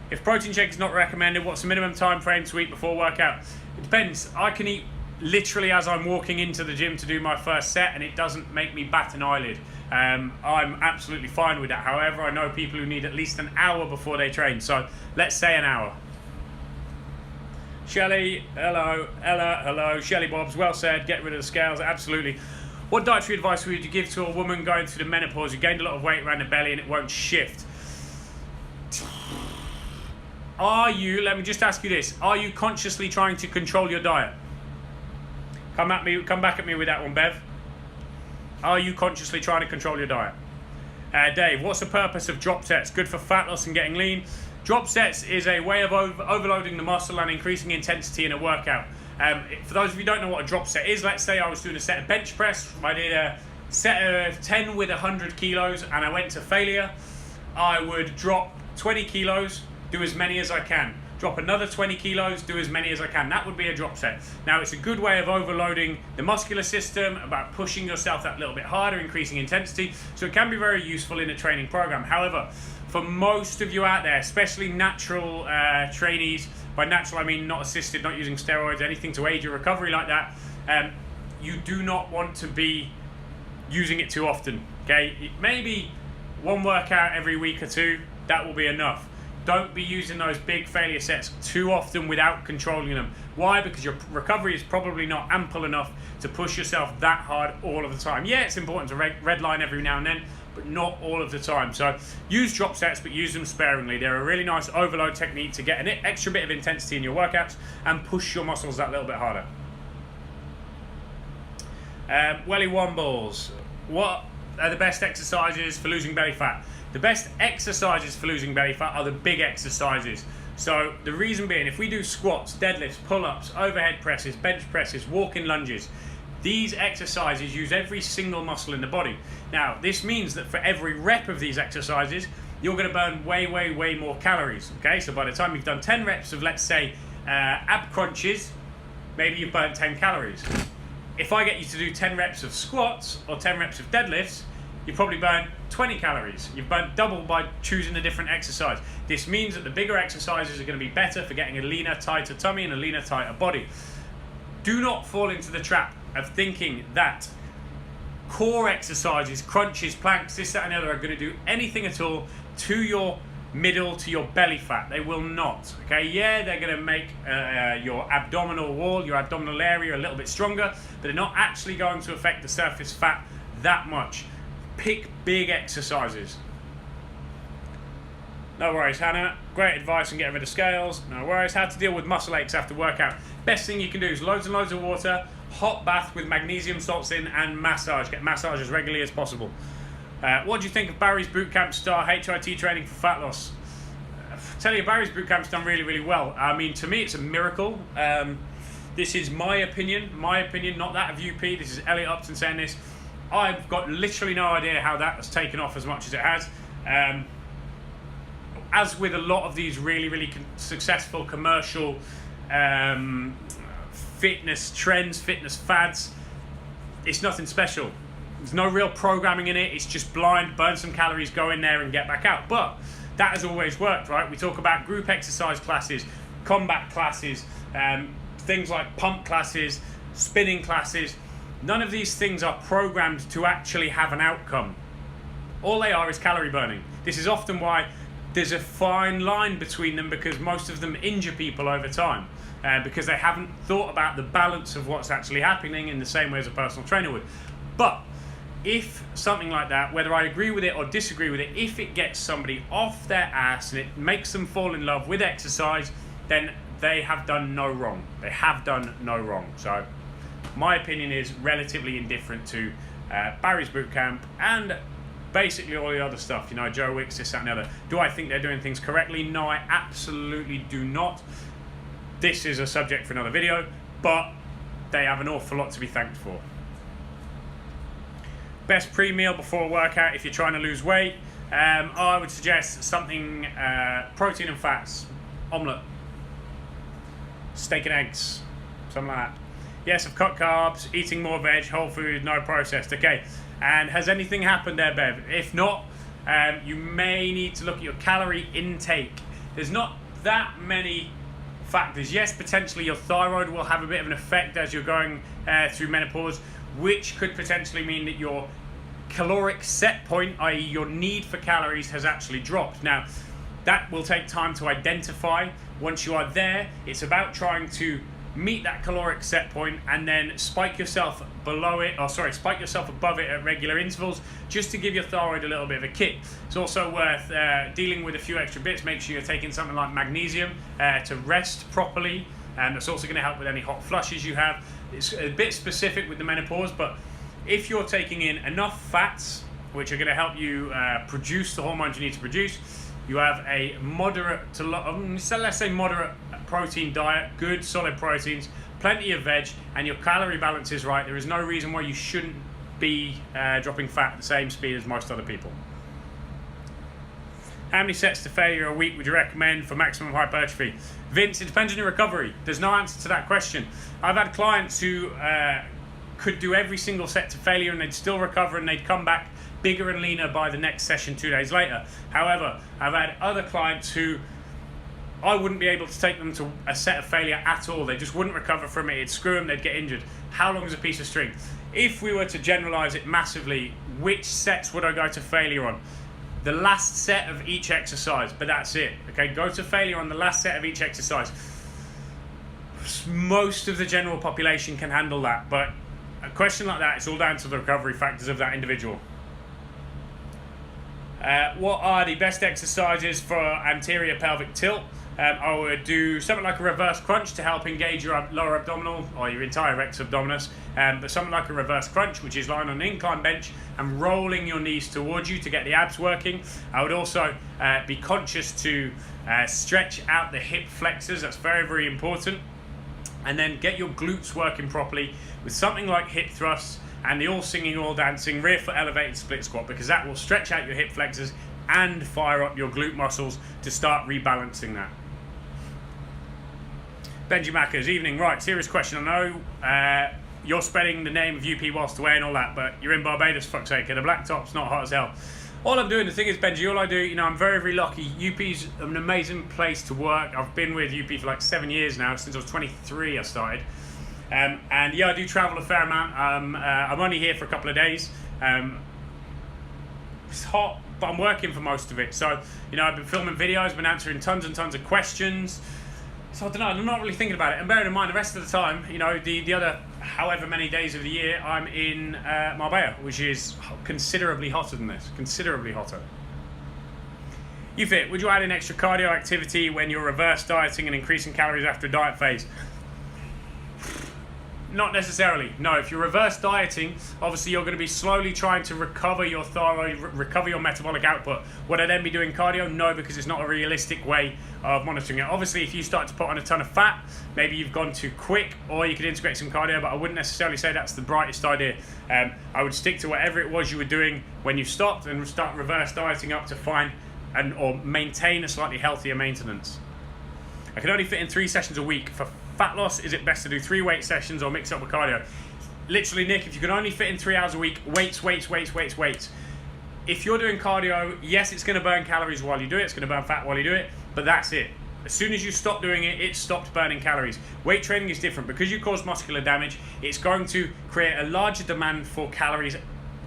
If protein shake is not recommended, what's the minimum time frame to eat before workout? It depends. I can eat literally as I'm walking into the gym to do my first set, and it doesn't make me bat an eyelid. I'm absolutely fine with that. However, I know people who need at least an hour before they train. So let's say an hour. Shelley, hello. Ella, hello. Shelley Bobs, well said. Get rid of the scales. Absolutely. What dietary advice would you give to a woman going through the menopause who gained a lot of weight around the belly and it won't shift? Are you, let me just ask you this, are you consciously trying to control your diet? Come back at me with that one, Bev. Are you consciously trying to control your diet? Dave, what's the purpose of drop sets? Good for fat loss and getting lean. Drop sets is a way of overloading the muscle and increasing intensity in a workout. For those of you who don't know what a drop set is, let's say I was doing a set of bench press. I did a set of 10 with 100 kilos and I went to failure. I would drop 20 kilos, do as many as I can. Drop another 20 kilos, do as many as I can. That would be a drop set. Now, it's a good way of overloading the muscular system, about pushing yourself that little bit harder, increasing intensity. So it can be very useful in a training program. However, for most of you out there, especially natural trainees, by natural I mean not assisted, not using steroids, anything to aid your recovery like that, you do not want to be using it too often, okay? Maybe one workout every week or two, that will be enough. Don't be using those big failure sets too often without controlling them. Why? Because your recovery is probably not ample enough to push yourself that hard all of the time. Yeah, it's important to redline every now and then, but not all of the time. So use drop sets, but use them sparingly. They're a really nice overload technique to get an extra bit of intensity in your workouts and push your muscles that little bit harder. Welly Wombles, what are the best exercises for losing belly fat? The best exercises for losing belly fat are the big exercises. So the reason being, if we do squats, deadlifts, pull-ups, overhead presses, bench presses, walking lunges, these exercises use every single muscle in the body. Now, this means that for every rep of these exercises, you're going to burn way, way, way more calories. Okay, so by the time you've done 10 reps of, let's say, ab crunches, maybe you've burnt 10 calories. If I get you to do 10 reps of squats or 10 reps of deadlifts, you probably burn 20 calories. You've burnt double by choosing a different exercise. This means that the bigger exercises are going to be better for getting a leaner, tighter tummy and a leaner, tighter body. Do not fall into the trap of thinking that core exercises, crunches, planks, this, that and the other are going to do anything at all to your middle, to your belly fat. They will not. Okay, yeah, they're going to make your abdominal wall, your abdominal area a little bit stronger, but they're not actually going to affect the surface fat that much. Pick big exercises. No worries, Hannah. Great advice on getting rid of scales. No worries. How to deal with muscle aches after workout. Best thing you can do is loads and loads of water, hot bath with magnesium salts in, and massage. Get massage as regularly as possible. What do you think of Barry's Bootcamp Star HIIT training for fat loss? I tell you, Barry's Bootcamp's done really, really well. I mean, to me, it's a miracle. This is my opinion, not that of UP. This is Elliot Upton saying this. I've got literally no idea how that has taken off as much as it has. As with a lot of these really, really successful commercial fitness trends, fitness fads, it's nothing special. There's no real programming in it. It's just blind, burn some calories, go in there and get back out. But that has always worked, right? We talk about group exercise classes, combat classes, things like pump classes, spinning classes. None of these things are programmed to actually have an outcome. All they are is calorie burning. This is often why there's a fine line between them, because most of them injure people over time because they haven't thought about the balance of what's actually happening in the same way as a personal trainer would. But if something like that, whether I agree with it or disagree with it, if it gets somebody off their ass and it makes them fall in love with exercise, then they have done no wrong. They have done no wrong. So my opinion is relatively indifferent to Barry's Bootcamp and basically all the other stuff, you know, Joe Wicks, this, that and the other. Do I think they're doing things correctly? No, I absolutely do not. This is a subject for another video, but they have an awful lot to be thanked for. Best pre-meal before a workout if you're trying to lose weight. I would suggest something protein and fats, omelette. steak and eggs, something like that. Yes, I've cut carbs, eating more veg, whole food, no processed. Okay, and has anything happened there, Bev? If not, you may need to look at your calorie intake. There's not that many factors. Yes, potentially your thyroid will have a bit of an effect as you're going through menopause, which could potentially mean that your caloric set point, i.e. your need for calories, has actually dropped. Now, that will take time to identify. Once you are there, it's about trying to meet that caloric set point and then spike yourself above it at regular intervals, just to give your thyroid a little bit of a kick. It's also worth dealing with a few extra bits. Make sure you're taking something like magnesium to rest properly, and that's also going to help with any hot flushes you have. It's a bit specific with the menopause, but if you're taking in enough fats, which are going to help you produce the hormones you need to produce, you have a moderate to let's say moderate protein diet, good solid proteins, plenty of veg, and your calorie balance is right, there is no reason why you shouldn't be dropping fat at the same speed as most other people. How many sets to failure a week would you recommend for maximum hypertrophy? Vince, it depends on your recovery. There's no answer to that question. I've had clients who could do every single set to failure and they'd still recover and they'd come back bigger and leaner by the next session 2 days later. However, I've had other clients who I wouldn't be able to take them to a set of failure at all. They just wouldn't recover from it. It'd screw them, they'd get injured. How long is a piece of string? If we were to generalize it massively, which sets would I go to failure on? The last set of each exercise, but that's it. Okay, go to failure on the last set of each exercise. Most of the general population can handle that, but a question like that, it's all down to the recovery factors of that individual. What are the best exercises for anterior pelvic tilt? I would do something like a reverse crunch to help engage your lower abdominal or your entire rectus abdominis, but something like a reverse crunch, which is lying on an incline bench and rolling your knees towards you to get the abs working. I would also be conscious to stretch out the hip flexors. That's very, very important. And then get your glutes working properly with something like hip thrusts and the all singing, all dancing rear foot elevated split squat, because that will stretch out your hip flexors and fire up your glute muscles to start rebalancing that. Benji Mackers, evening. Right, serious question. I know you're spreading the name of UP whilst away and all that, but you're in Barbados, fuck's sake, and the black top's not hot as hell. All I'm doing, the thing is, Benji, all I do, I'm very, very lucky. UP's an amazing place to work. I've been with UP for like 7 years now, since I was 23 I started. And yeah, I do travel a fair amount. I'm only here for a couple of days. It's hot, but I'm working for most of it. So, I've been filming videos, been answering tons and tons of questions. So I don't know, I'm not really thinking about it. And bearing in mind, the rest of the time, the other however many days of the year, I'm in Marbella, which is considerably hotter than this. Considerably hotter. UFit, would you add in extra cardio activity when you're reverse dieting and increasing calories after a diet phase? Not necessarily. No, if you're reverse dieting, obviously you're going to be slowly trying to recover your thyroid, recover your metabolic output. Would I then be doing cardio? No, because it's not a realistic way of monitoring it. Obviously, if you start to put on a ton of fat, maybe you've gone too quick, or you could integrate some cardio, but I wouldn't necessarily say that's the brightest idea. I would stick to whatever it was you were doing when you stopped and start reverse dieting up to find or maintain a slightly healthier maintenance. I can only fit in 3 sessions a week. For fat loss, is it best to do 3 weight sessions or mix up with cardio? Literally, Nick, if you can only fit in 3 hours a week, weights. If you're doing cardio, yes, it's going to burn calories while you do it. It's going to burn fat while you do it, but that's it. As soon as you stop doing it, it stopped burning calories. Weight training is different. Because you cause muscular damage, it's going to create a larger demand for calories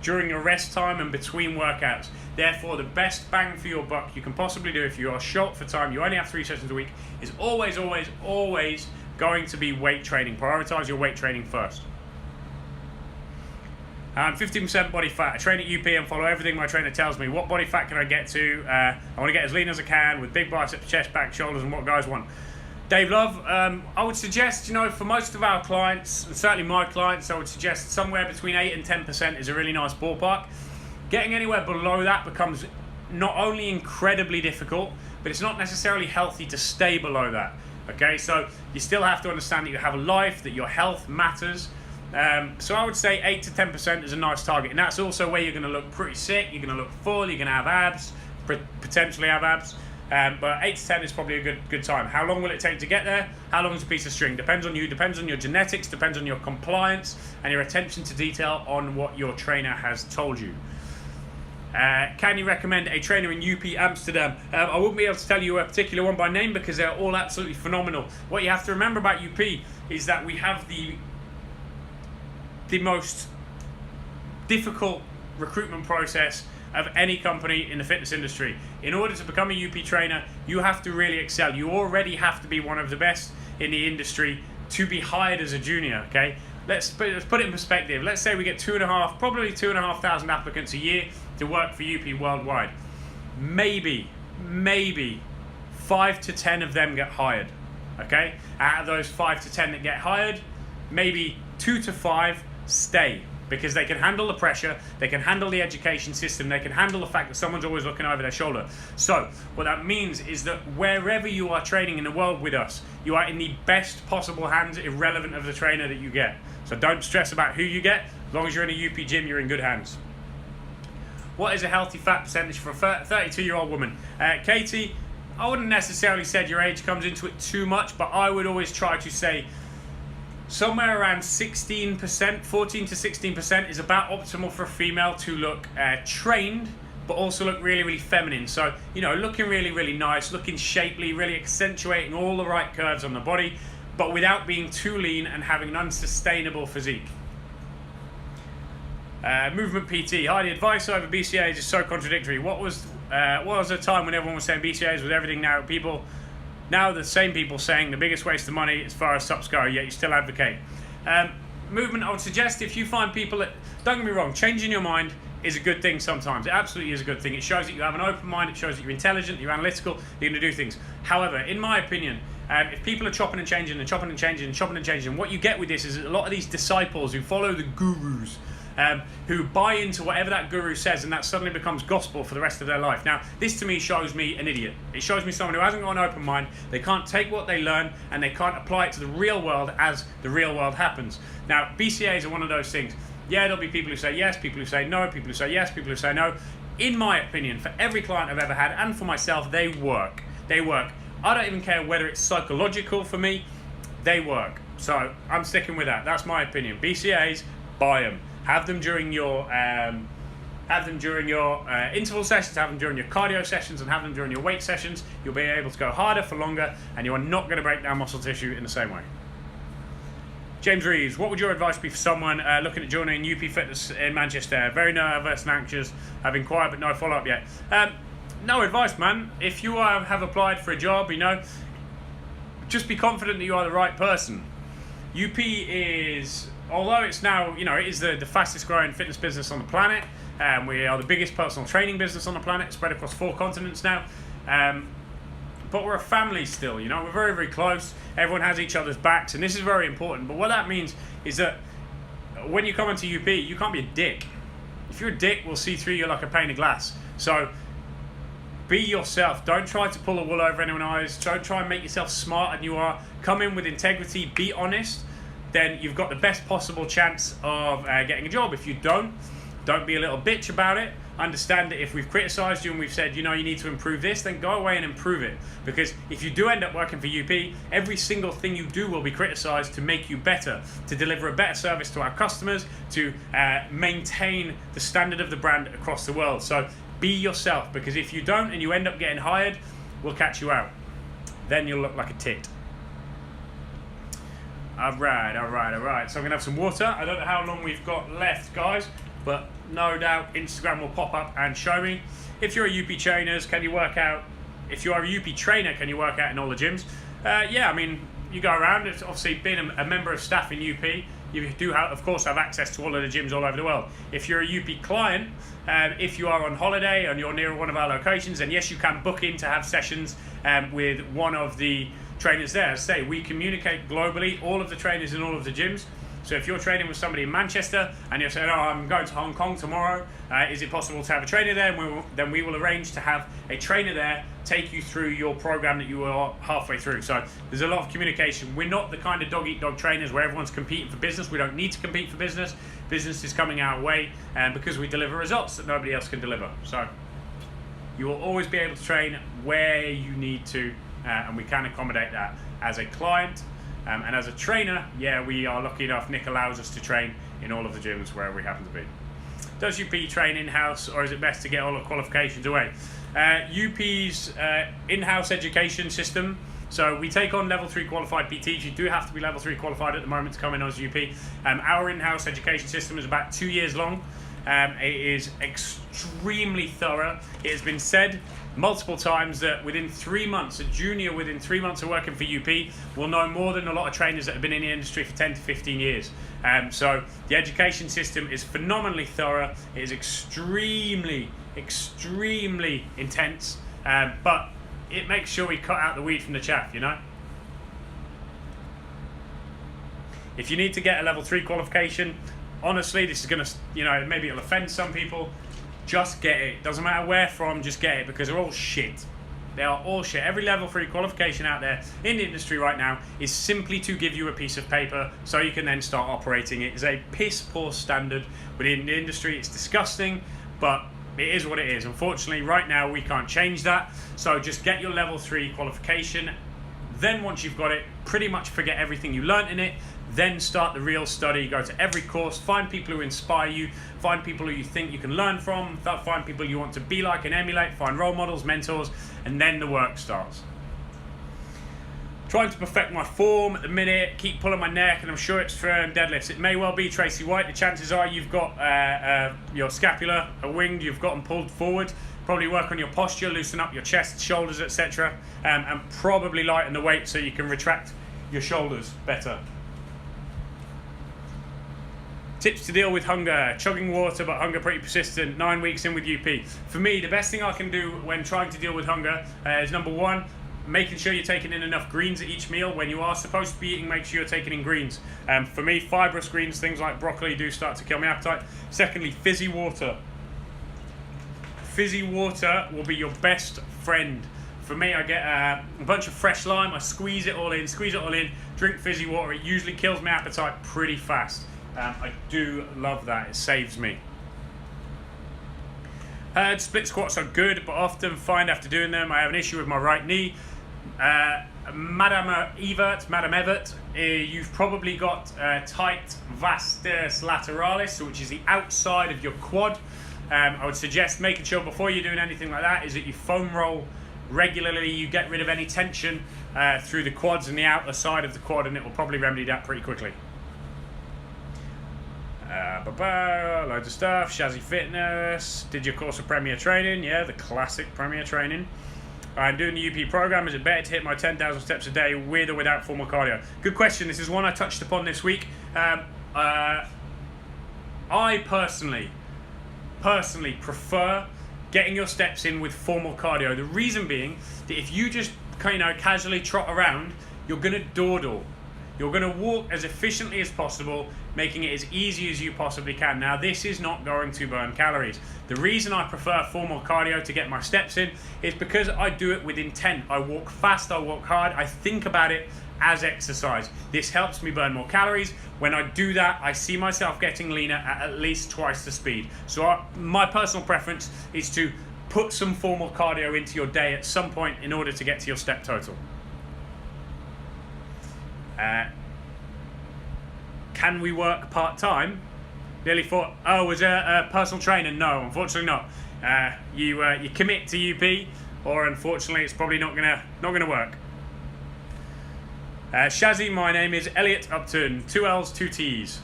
during your rest time and between workouts. Therefore, the best bang for your buck you can possibly do if you are short for time, you only have 3 sessions a week, is always going to be weight training. Prioritize your weight training first. 15% body fat. I train at UP and follow everything my trainer tells me. What body fat can I get to? I want to get as lean as I can with big biceps, chest, back, shoulders, and what guys want. Dave Love, I would suggest, for most of our clients, and certainly my clients, I would suggest somewhere between 8 and 10% is a really nice ballpark. Getting anywhere below that becomes not only incredibly difficult, but it's not necessarily healthy to stay below that. Okay, so you still have to understand that you have a life, that your health matters. So I would say 8 to 10% is a nice target, and that's also where you're going to look pretty sick, you're going to look full, you're going to have abs, potentially have abs. But 8 to 10 is probably a good time. How long will it take to get there? How long is a piece of string? Depends on you, depends on your genetics, depends on your compliance and your attention to detail on what your trainer has told you. Can you recommend a trainer in UP Amsterdam? I wouldn't be able to tell you a particular one by name because they're all absolutely phenomenal. What you have to remember about UP is that we have the most difficult recruitment process of any company in the fitness industry. In order to become a UP trainer, you have to really excel. You already have to be one of the best in the industry to be hired as a junior, okay? Let's put it in perspective. Let's say we get probably 2,500 applicants a year to work for UP worldwide. Maybe 5 to 10 of them get hired, okay? Out of those 5 to 10 that get hired, maybe 2 to 5 stay because they can handle the pressure, they can handle the education system, they can handle the fact that someone's always looking over their shoulder. So what that means is that wherever you are training in the world with us, you are in the best possible hands, irrelevant of the trainer that you get. So don't stress about who you get. As long as you're in a UP gym, you're in good hands. What is a healthy fat percentage for a 32-year-old woman? Katie, I wouldn't necessarily say your age comes into it too much, but I would always try to say somewhere around 16%, 14 to 16% is about optimal for a female to look trained, but also look really, really feminine. So, you know, looking really, really nice, looking shapely, really accentuating all the right curves on the body, but without being too lean and having an unsustainable physique. Movement PT. Hi, the advice over BCAAs is so contradictory. What was a time when everyone was saying BCAAs with everything? Now the same people saying the biggest waste of money as far as subs go, yet you still advocate. Movement, I would suggest if you find people that, don't get me wrong, changing your mind is a good thing sometimes. It absolutely is a good thing. It shows that you have an open mind, it shows that you're intelligent, you're analytical, you're going to do things. However, in my opinion, if people are chopping and changing and chopping and changing and chopping and changing, what you get with this is a lot of these disciples who follow the gurus, who buy into whatever that guru says, and that suddenly becomes gospel for the rest of their life. Now, this to me shows me an idiot. It shows me someone who hasn't got an open mind. They can't take what they learn and they can't apply it to the real world as the real world happens. Now, BCAAs are one of those things. Yeah, there'll be people who say yes, people who say no, people who say yes, people who say no. In my opinion, for every client I've ever had, and for myself, they work. They work. I don't even care whether it's psychological for me, they work. So I'm sticking with that. That's my opinion. BCAAs, buy them. Have them during your interval sessions, have them during your cardio sessions, and have them during your weight sessions. You'll be able to go harder for longer, and you are not going to break down muscle tissue in the same way. James Reeves, what would your advice be for someone looking at joining UP Fitness in Manchester? Very nervous and anxious, have inquired but no follow-up yet. No advice, man. If you have applied for a job, just be confident that you are the right person. UP is, although it's now, it is the fastest growing fitness business on the planet. We are the biggest personal training business on the planet, spread across 4 continents now. But we're a family still, we're very, very close. Everyone has each other's backs, and this is very important. But what that means is that when you come into UP, you can't be a dick. If you're a dick, we'll see through you like a pane of glass. So be yourself. Don't try to pull the wool over anyone's eyes. Don't try and make yourself smarter than you are. Come in with integrity, be honest. Then you've got the best possible chance of getting a job. If you don't be a little bitch about it. Understand that if we've criticised you and we've said, you need to improve this, then go away and improve it. Because if you do end up working for UP, every single thing you do will be criticised to make you better, to deliver a better service to our customers, to maintain the standard of the brand across the world. So be yourself, because if you don't and you end up getting hired, we'll catch you out. Then you'll look like a tit. All right. So I'm going to have some water. I don't know how long we've got left, guys, but no doubt Instagram will pop up and show me. If you're a UP trainer, can you work out? If you are a UP trainer, can you work out in all the gyms? Yeah, you go around. It's obviously being a member of staff in UP, you do, of course, have access to all of the gyms all over the world. If you're a UP client, if you are on holiday and you're near one of our locations, then yes, you can book in to have sessions with one of the trainers there. As I say, we communicate globally, all of the trainers in all of the gyms. So if you're training with somebody in Manchester and you're saying, I'm going to Hong Kong tomorrow, is it possible to have a trainer there? And then we will arrange to have a trainer there take you through your program that you are halfway through. So there's a lot of communication. We're not the kind of dog-eat-dog trainers where everyone's competing for business. We don't need to compete for business. Business is coming our way because we deliver results that nobody else can deliver. So You will always be able to train where you need to, and we can accommodate that. As a client and as a trainer, yeah, we are lucky enough. Nick allows us to train in all of the gyms wherever we happen to be. Does UP train in-house, or is it best to get all the qualifications away? UP's in-house education system. So we take on level 3 qualified PTs. You do have to be level 3 qualified at the moment to come in as UP. Our in-house education system is about 2 years long. It is extremely thorough. It has been said multiple times that within 3 months, a junior within 3 months of working for UP will know more than a lot of trainers that have been in the industry for 10 to 15 years. So the education system is phenomenally thorough. It is extremely intense, but it makes sure we cut out the weed from the chaff, you know? If you need to get a level 3 qualification, honestly, this is going to, you know, maybe it'll offend some people. Just get it. Doesn't matter where from, just get it, because they're all shit. They are all shit. Every level 3 qualification out there in the industry right now is simply to give you a piece of paper so you can then start operating. It is a piss poor standard within the industry. It's disgusting, but it is what it is. Unfortunately, right now we can't change that. So just get your level 3 qualification. Then once you've got it, pretty much forget everything you learnt in it. Then start the real study. Go to every course, find people who inspire you, find people who you think you can learn from, find people you want to be like and emulate, find role models, mentors, and then the work starts. Trying to perfect my form at the minute, keep pulling my neck, and I'm sure it's firm deadlifts. It may well be Tracy White. The chances are you've got your scapula winged, you've got them pulled forward. Probably work on your posture, loosen up your chest, shoulders, etc. And probably lighten the weight so you can retract your shoulders better. Tips to deal with hunger: chugging water, but hunger pretty persistent. 9 weeks in with UP. For me, the best thing I can do when trying to deal with hunger is number one, making sure you're taking in enough greens at each meal. When you are supposed to be eating, make sure you're taking in greens. For me, fibrous greens, things like broccoli, do start to kill my appetite. Secondly, fizzy water. Fizzy water will be your best friend. For me, I get a bunch of fresh lime, I squeeze it all in, drink fizzy water. It usually kills my appetite pretty fast. I do love that, it saves me. Heard split squats are good, but often find after doing them I have an issue with my right knee. Madame Evert, you've probably got tight vastus lateralis, which is the outside of your quad. I would suggest making sure before you're doing anything like that is that you foam roll regularly. You get rid of any tension through the quads and the outer side of the quad, and it will probably remedy that pretty quickly. Loads of stuff. Shazzy Fitness. Did your course of Premier Training? Yeah, the classic Premier Training. I'm doing the UP program. Is it better to hit my 10,000 steps a day with or without formal cardio? Good question. This is one I touched upon this week. I personally prefer getting your steps in with formal cardio. The reason being that if you just casually trot around, you're going to dawdle. You're going to walk as efficiently as possible, making it as easy as you possibly can. Now, this is not going to burn calories. The reason I prefer formal cardio to get my steps in is because I do it with intent. I walk fast, I walk hard, I think about it as exercise. This helps me burn more calories. When I do that, I see myself getting leaner at least twice the speed. So my personal preference is to put some formal cardio into your day at some point in order to get to your step total. Can we work part-time? Nearly thought, was a personal trainer? No, unfortunately not. You commit to UP, or unfortunately it's probably not gonna work. Shazzy, my name is Elliot Upton. 2 L's, 2 T's.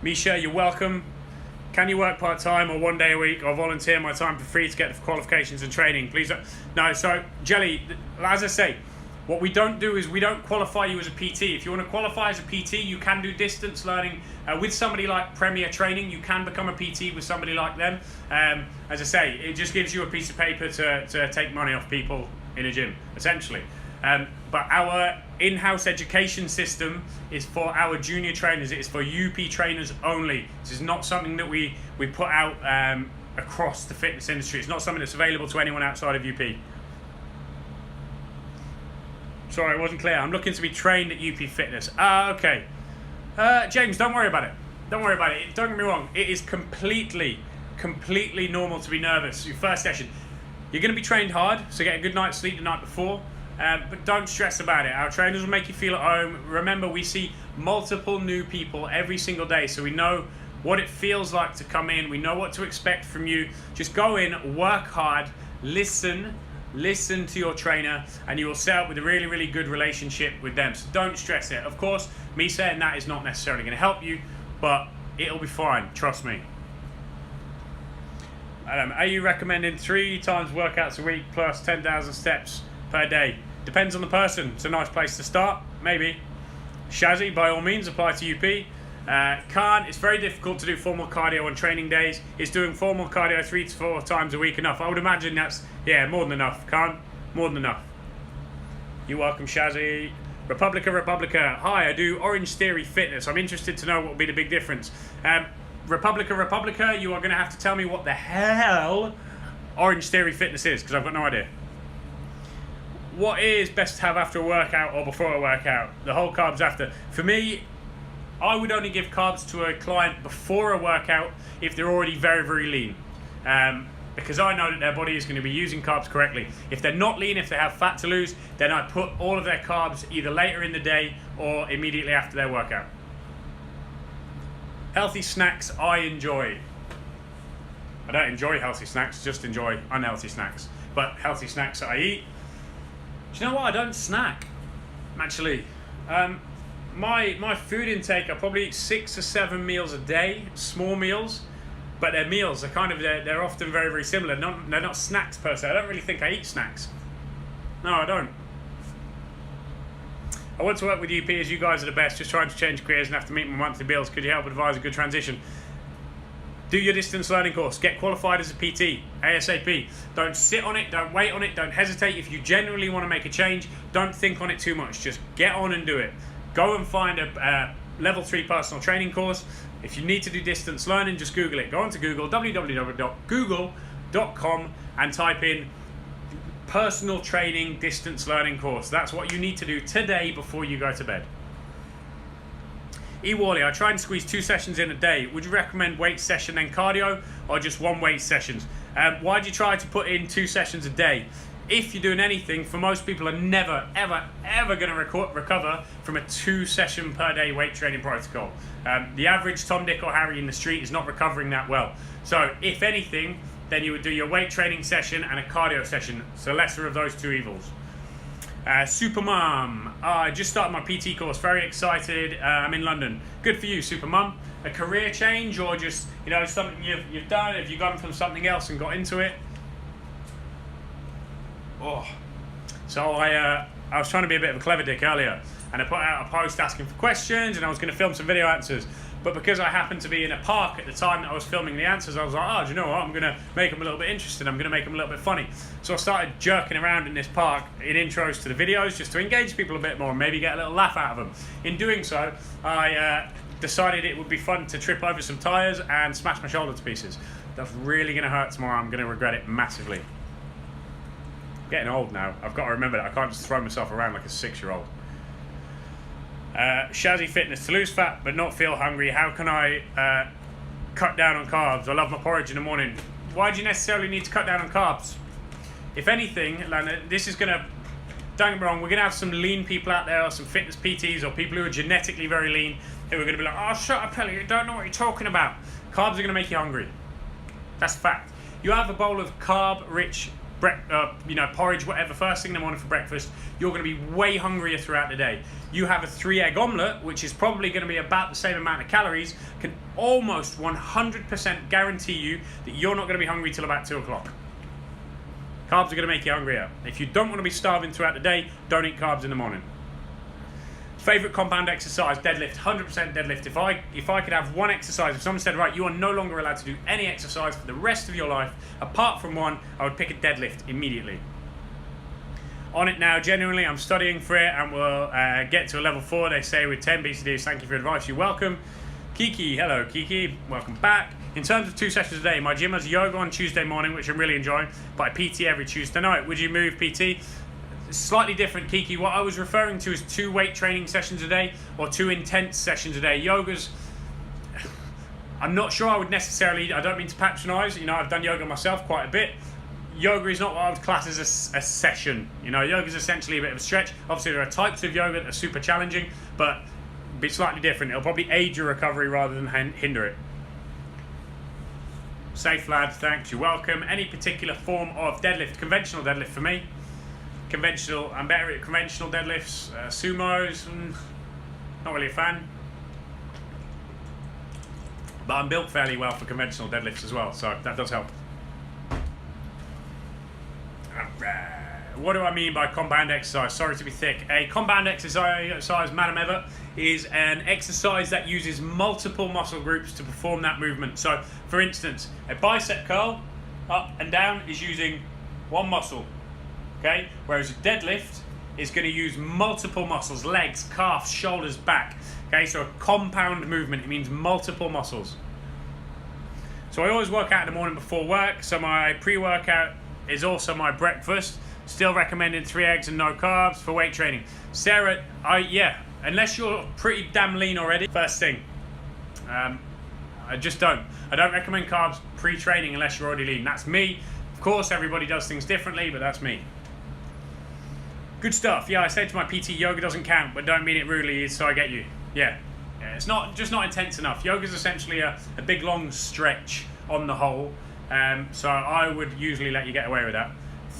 Misha, you're welcome. Can you work part-time or 1 day a week, or volunteer my time for free to get the qualifications and training? Please don't. No, so Jelly, as I say, what we don't do is we don't qualify you as a PT. If you want to qualify as a PT, you can do distance learning with somebody like Premier Training. You can become a PT with somebody like them. As I say, it just gives you a piece of paper to take money off people in a gym, essentially. But our in-house education system is for our junior trainers. It is for UP trainers only. This is not something that we put out across the fitness industry. It's not something that's available to anyone outside of UP. Sorry, it wasn't clear. I'm looking to be trained at UP Fitness. Okay. James, don't worry about it. Don't worry about it. Don't get me wrong. It is completely completely normal to be nervous. Your first session, you're going to be trained hard, so get a good night's sleep the night before, but don't stress about it. Our trainers will make you feel at home. Remember, we see multiple new people every single day, so we know what it feels like to come in. We know what to expect from you. Just go in, work hard, listen to your trainer, and you will set up with a really, really good relationship with them. So don't stress it. Of course, me saying that is not necessarily going to help you, but it'll be fine, trust me. Are you recommending 3 times workouts a week plus 10,000 steps per day? Depends on the person. It's a nice place to start, maybe. Shazzy, by all means, apply to UP. Khan, it's very difficult to do formal cardio on training days. Is doing formal cardio 3 to 4 times a week enough? I would imagine that's, more than enough. Khan, more than enough. You're welcome, Shazzy. Republica. Hi, I do Orange Theory Fitness. I'm interested to know what will be the big difference. Republica, you are going to have to tell me what the hell Orange Theory Fitness is, because I've got no idea. What is best to have after a workout or before a workout? The whole carbs after. For me, I would only give carbs to a client before a workout if they're already very, very lean. Because I know that their body is going to be using carbs correctly. If they're not lean, if they have fat to lose, then I put all of their carbs either later in the day or immediately after their workout. Healthy snacks I enjoy. I don't enjoy healthy snacks, just enjoy unhealthy snacks. But healthy snacks that I eat. Do you know what? I don't snack, actually. My food intake, I probably eat 6 or 7 meals a day, small meals, but they're meals. They're often very, very similar. They're not snacks per se. I don't really think I eat snacks. No, I don't. I want to work with UP as you guys are the best, just trying to change careers and have to meet my monthly bills. Could you help advise a good transition? Do your distance learning course. Get qualified as a PT, ASAP. Don't sit on it, don't wait on it, don't hesitate. If you genuinely want to make a change, don't think on it too much. Just get on and do it. Go and find a level 3 personal training course. If you need to do distance learning, just Google it. Go onto Google, www.google.com, and type in personal training distance learning course. That's what you need to do today before you go to bed. Wally, I try and squeeze 2 sessions in a day. Would you recommend weight session then cardio, or just 1 weight sessions? Why do you try to put in 2 sessions a day? If you're doing anything, for most people are never, ever, ever going to recover from a 2 session per day weight training protocol. The average Tom, Dick or Harry in the street is not recovering that well. So if anything, then you would do your weight training session and a cardio session. So lesser of those 2 evils. Supermom, I just started my PT course, very excited. I'm in London. Good for you, Supermom. A career change, or just something you've done? Have you gone from something else and got into it? So I was trying to be a bit of a clever dick earlier, and I put out a post asking for questions, and I was going to film some video answers. But because I happened to be in a park at the time that I was filming the answers, I was like, do you know what? I'm going to make them a little bit interesting. I'm going to make them a little bit funny. So I started jerking around in this park in intros to the videos just to engage people a bit more and maybe get a little laugh out of them. In doing so, I decided it would be fun to trip over some tyres and smash my shoulder to pieces. That's really going to hurt tomorrow. I'm going to regret it massively. I'm getting old now. I've got to remember that. I can't just throw myself around like a 6-year-old. Shazzy Fitness, to lose fat but not feel hungry, how can I cut down on carbs? I love my porridge in the morning. Why do you necessarily need to cut down on carbs? If anything, this is going to, don't get me wrong, we're going to have some lean people out there, or some fitness PTs, or people who are genetically very lean, who are going to be like, oh, shut up, Pelly, you don't know what you're talking about. Carbs are going to make you hungry. That's a fact. You have a bowl of carb-rich porridge, whatever, first thing in the morning for breakfast, you're going to be way hungrier throughout the day. You have a 3-egg omelette, which is probably going to be about the same amount of calories, can almost 100% guarantee you that you're not going to be hungry till about 2 o'clock. Carbs are going to make you hungrier. If you don't want to be starving throughout the day, don't eat carbs in the morning. Favorite compound exercise, deadlift, 100% deadlift. If I could have one exercise, if someone said, right, you are no longer allowed to do any exercise for the rest of your life, apart from one, I would pick a deadlift immediately. On it now, genuinely, I'm studying for it, and we'll get to a level 4, they say, with 10 BCDs. Thank you for your advice, you're welcome. Kiki, hello Kiki, welcome back. In terms of 2 sessions a day, my gym has yoga on Tuesday morning, which I'm really enjoying, but I PT every Tuesday night. Would you move PT? Slightly different, Kiki. What I was referring to is 2 weight training sessions a day, or 2 intense sessions a day. Yoga's, I'm not sure I would necessarily, I don't mean to patronise, you know, I've done yoga myself quite a bit. Yoga is not what I would class as a session. You know, yoga is essentially a bit of a stretch. Obviously, there are types of yoga that are super challenging, but be slightly different. It'll probably aid your recovery rather than hinder it. Safe lad, thanks, you're welcome. Any particular form of deadlift? Conventional deadlift for me. Conventional, I'm better at conventional deadlifts. Sumos, not really a fan. But I'm built fairly well for conventional deadlifts as well, so that does help. What do I mean by compound exercise? Sorry to be thick. A compound exercise, Madam Eva, is an exercise that uses multiple muscle groups to perform that movement. So, for instance, a bicep curl, up and down, is using one muscle, okay? Whereas a deadlift is going to use multiple muscles, legs, calves, shoulders, back. Okay, so a compound movement, it means multiple muscles. So I always work out in the morning before work, so my pre-workout is also my breakfast. Still recommending 3 eggs and no carbs for weight training. Sarah, unless you're pretty damn lean already, first thing, I just don't. I don't recommend carbs pre-training unless you're already lean. That's me. Of course, everybody does things differently, but that's me. Good stuff. Yeah, I say to my PT, yoga doesn't count, but don't mean it rudely, so I get you. Yeah, it's not intense enough. Yoga is essentially a big long stretch on the whole, so I would usually let you get away with that.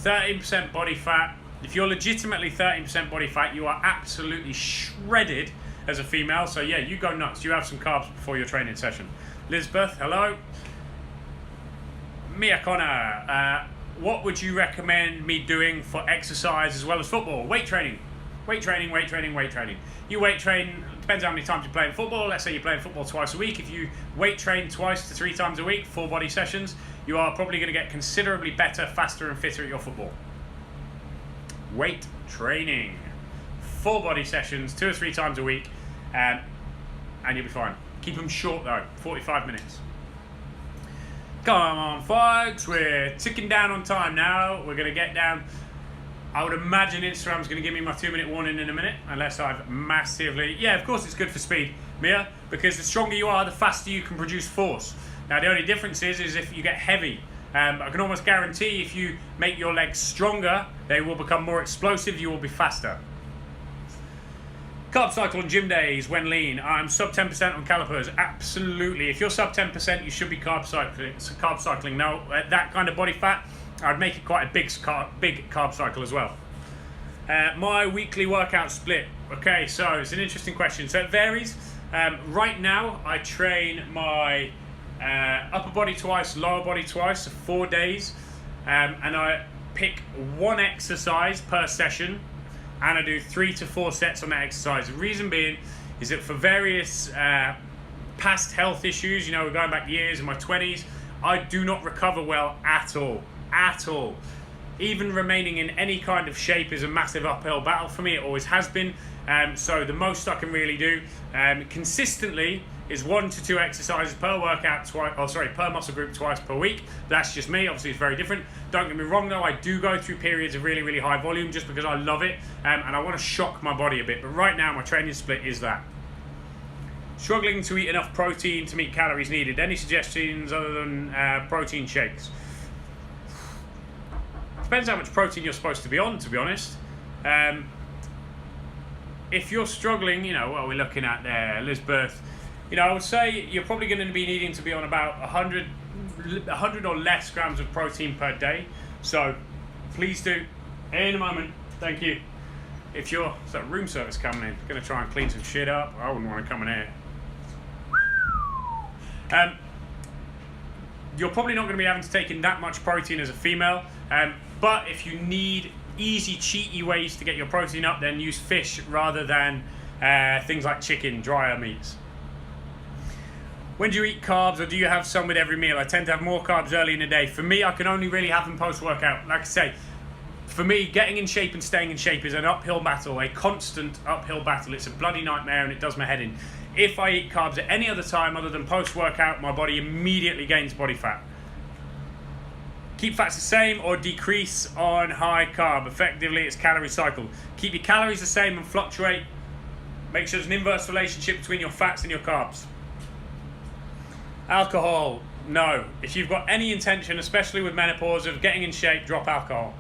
13% body fat. If you're legitimately 13% body fat, you are absolutely shredded as a female. So yeah, you go nuts. You have some carbs before your training session. Lisbeth, hello. Mia Connor, what would you recommend me doing for exercise as well as football? Weight training. Weight training, weight training, weight training. You weight train, depends how many times you play in football. Let's say you're playing football twice a week. If you weight train 2 to 3 times a week, full body sessions, you are probably going to get considerably better, faster and fitter at your football. Weight training. Full body sessions, 2 or 3 times a week, and you'll be fine. Keep them short though, 45 minutes. Come on folks, we're ticking down on time now. We're going to get down. I would imagine Instagram's going to give me my 2-minute warning in a minute, unless I've massively... Yeah, of course it's good for speed, Mia, because the stronger you are, the faster you can produce force. Now, the only difference is if you get heavy. I can almost guarantee if you make your legs stronger, they will become more explosive, you will be faster. Carb cycle on gym days when lean. I'm sub 10% on calipers. Absolutely. If you're sub 10%, you should be carb cycling. Now, at that kind of body fat, I'd make it quite a big carb cycle as well. My weekly workout split. Okay, so it's an interesting question. So it varies. Right now, I train my upper body twice, lower body twice, so 4 days. And I pick one exercise per session, and I do 3 to 4 sets on that exercise. The reason being is that for various past health issues, you know, we're going back years in my 20s, I do not recover well at all. At all. Even remaining in any kind of shape is a massive uphill battle for me. It always has been. So the most I can really do consistently is 1 to 2 exercises per workout, per muscle group twice per week. That's just me. Obviously, it's very different. Don't get me wrong, though. I do go through periods of really, really high volume just because I love it and I want to shock my body a bit. But right now, my training split is that. Struggling to eat enough protein to meet calories needed. Any suggestions other than protein shakes? Depends how much protein you're supposed to be on, to be honest. If you're struggling, you know, what are we looking at there, Elizabeth? You know, I would say you're probably going to be needing to be on about 100 or less grams of protein per day. So please do. In a moment. Thank you. If you're... Is that room service coming in? Going to try and clean some shit up. I wouldn't want to come in here. You're probably not going to be having to take in that much protein as a female. But if you need easy, cheaty ways to get your protein up, then use fish rather than things like chicken, drier meats. When do you eat carbs, or do you have some with every meal? I tend to have more carbs early in the day. For me, I can only really have them post-workout. Like I say, for me, getting in shape and staying in shape is an uphill battle, a constant uphill battle. It's a bloody nightmare and it does my head in. If I eat carbs at any other time other than post-workout, my body immediately gains body fat. Keep fats the same or decrease on high carb. Effectively, it's calorie cycle. Keep your calories the same and fluctuate. Make sure there's an inverse relationship between your fats and your carbs. Alcohol, no. If you've got any intention, especially with menopause, of getting in shape, drop alcohol.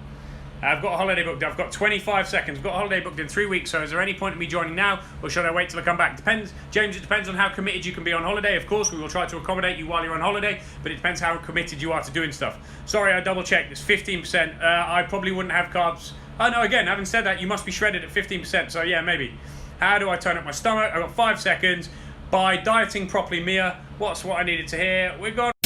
I've got a holiday booked. I've got 25 seconds. I've got a holiday booked in 3 weeks. So is there any point in me joining now, or should I wait till I come back? Depends, James. It depends on how committed you can be on holiday. Of course, we will try to accommodate you while you're on holiday, but it depends how committed you are to doing stuff. Sorry, I double checked. It's 15%. I probably wouldn't have carbs. Oh no, again, having said that, you must be shredded at 15%. So yeah, maybe. How do I turn up my stomach? I've got 5 seconds. By dieting properly, Mia. What's what I needed to hear? We're gone.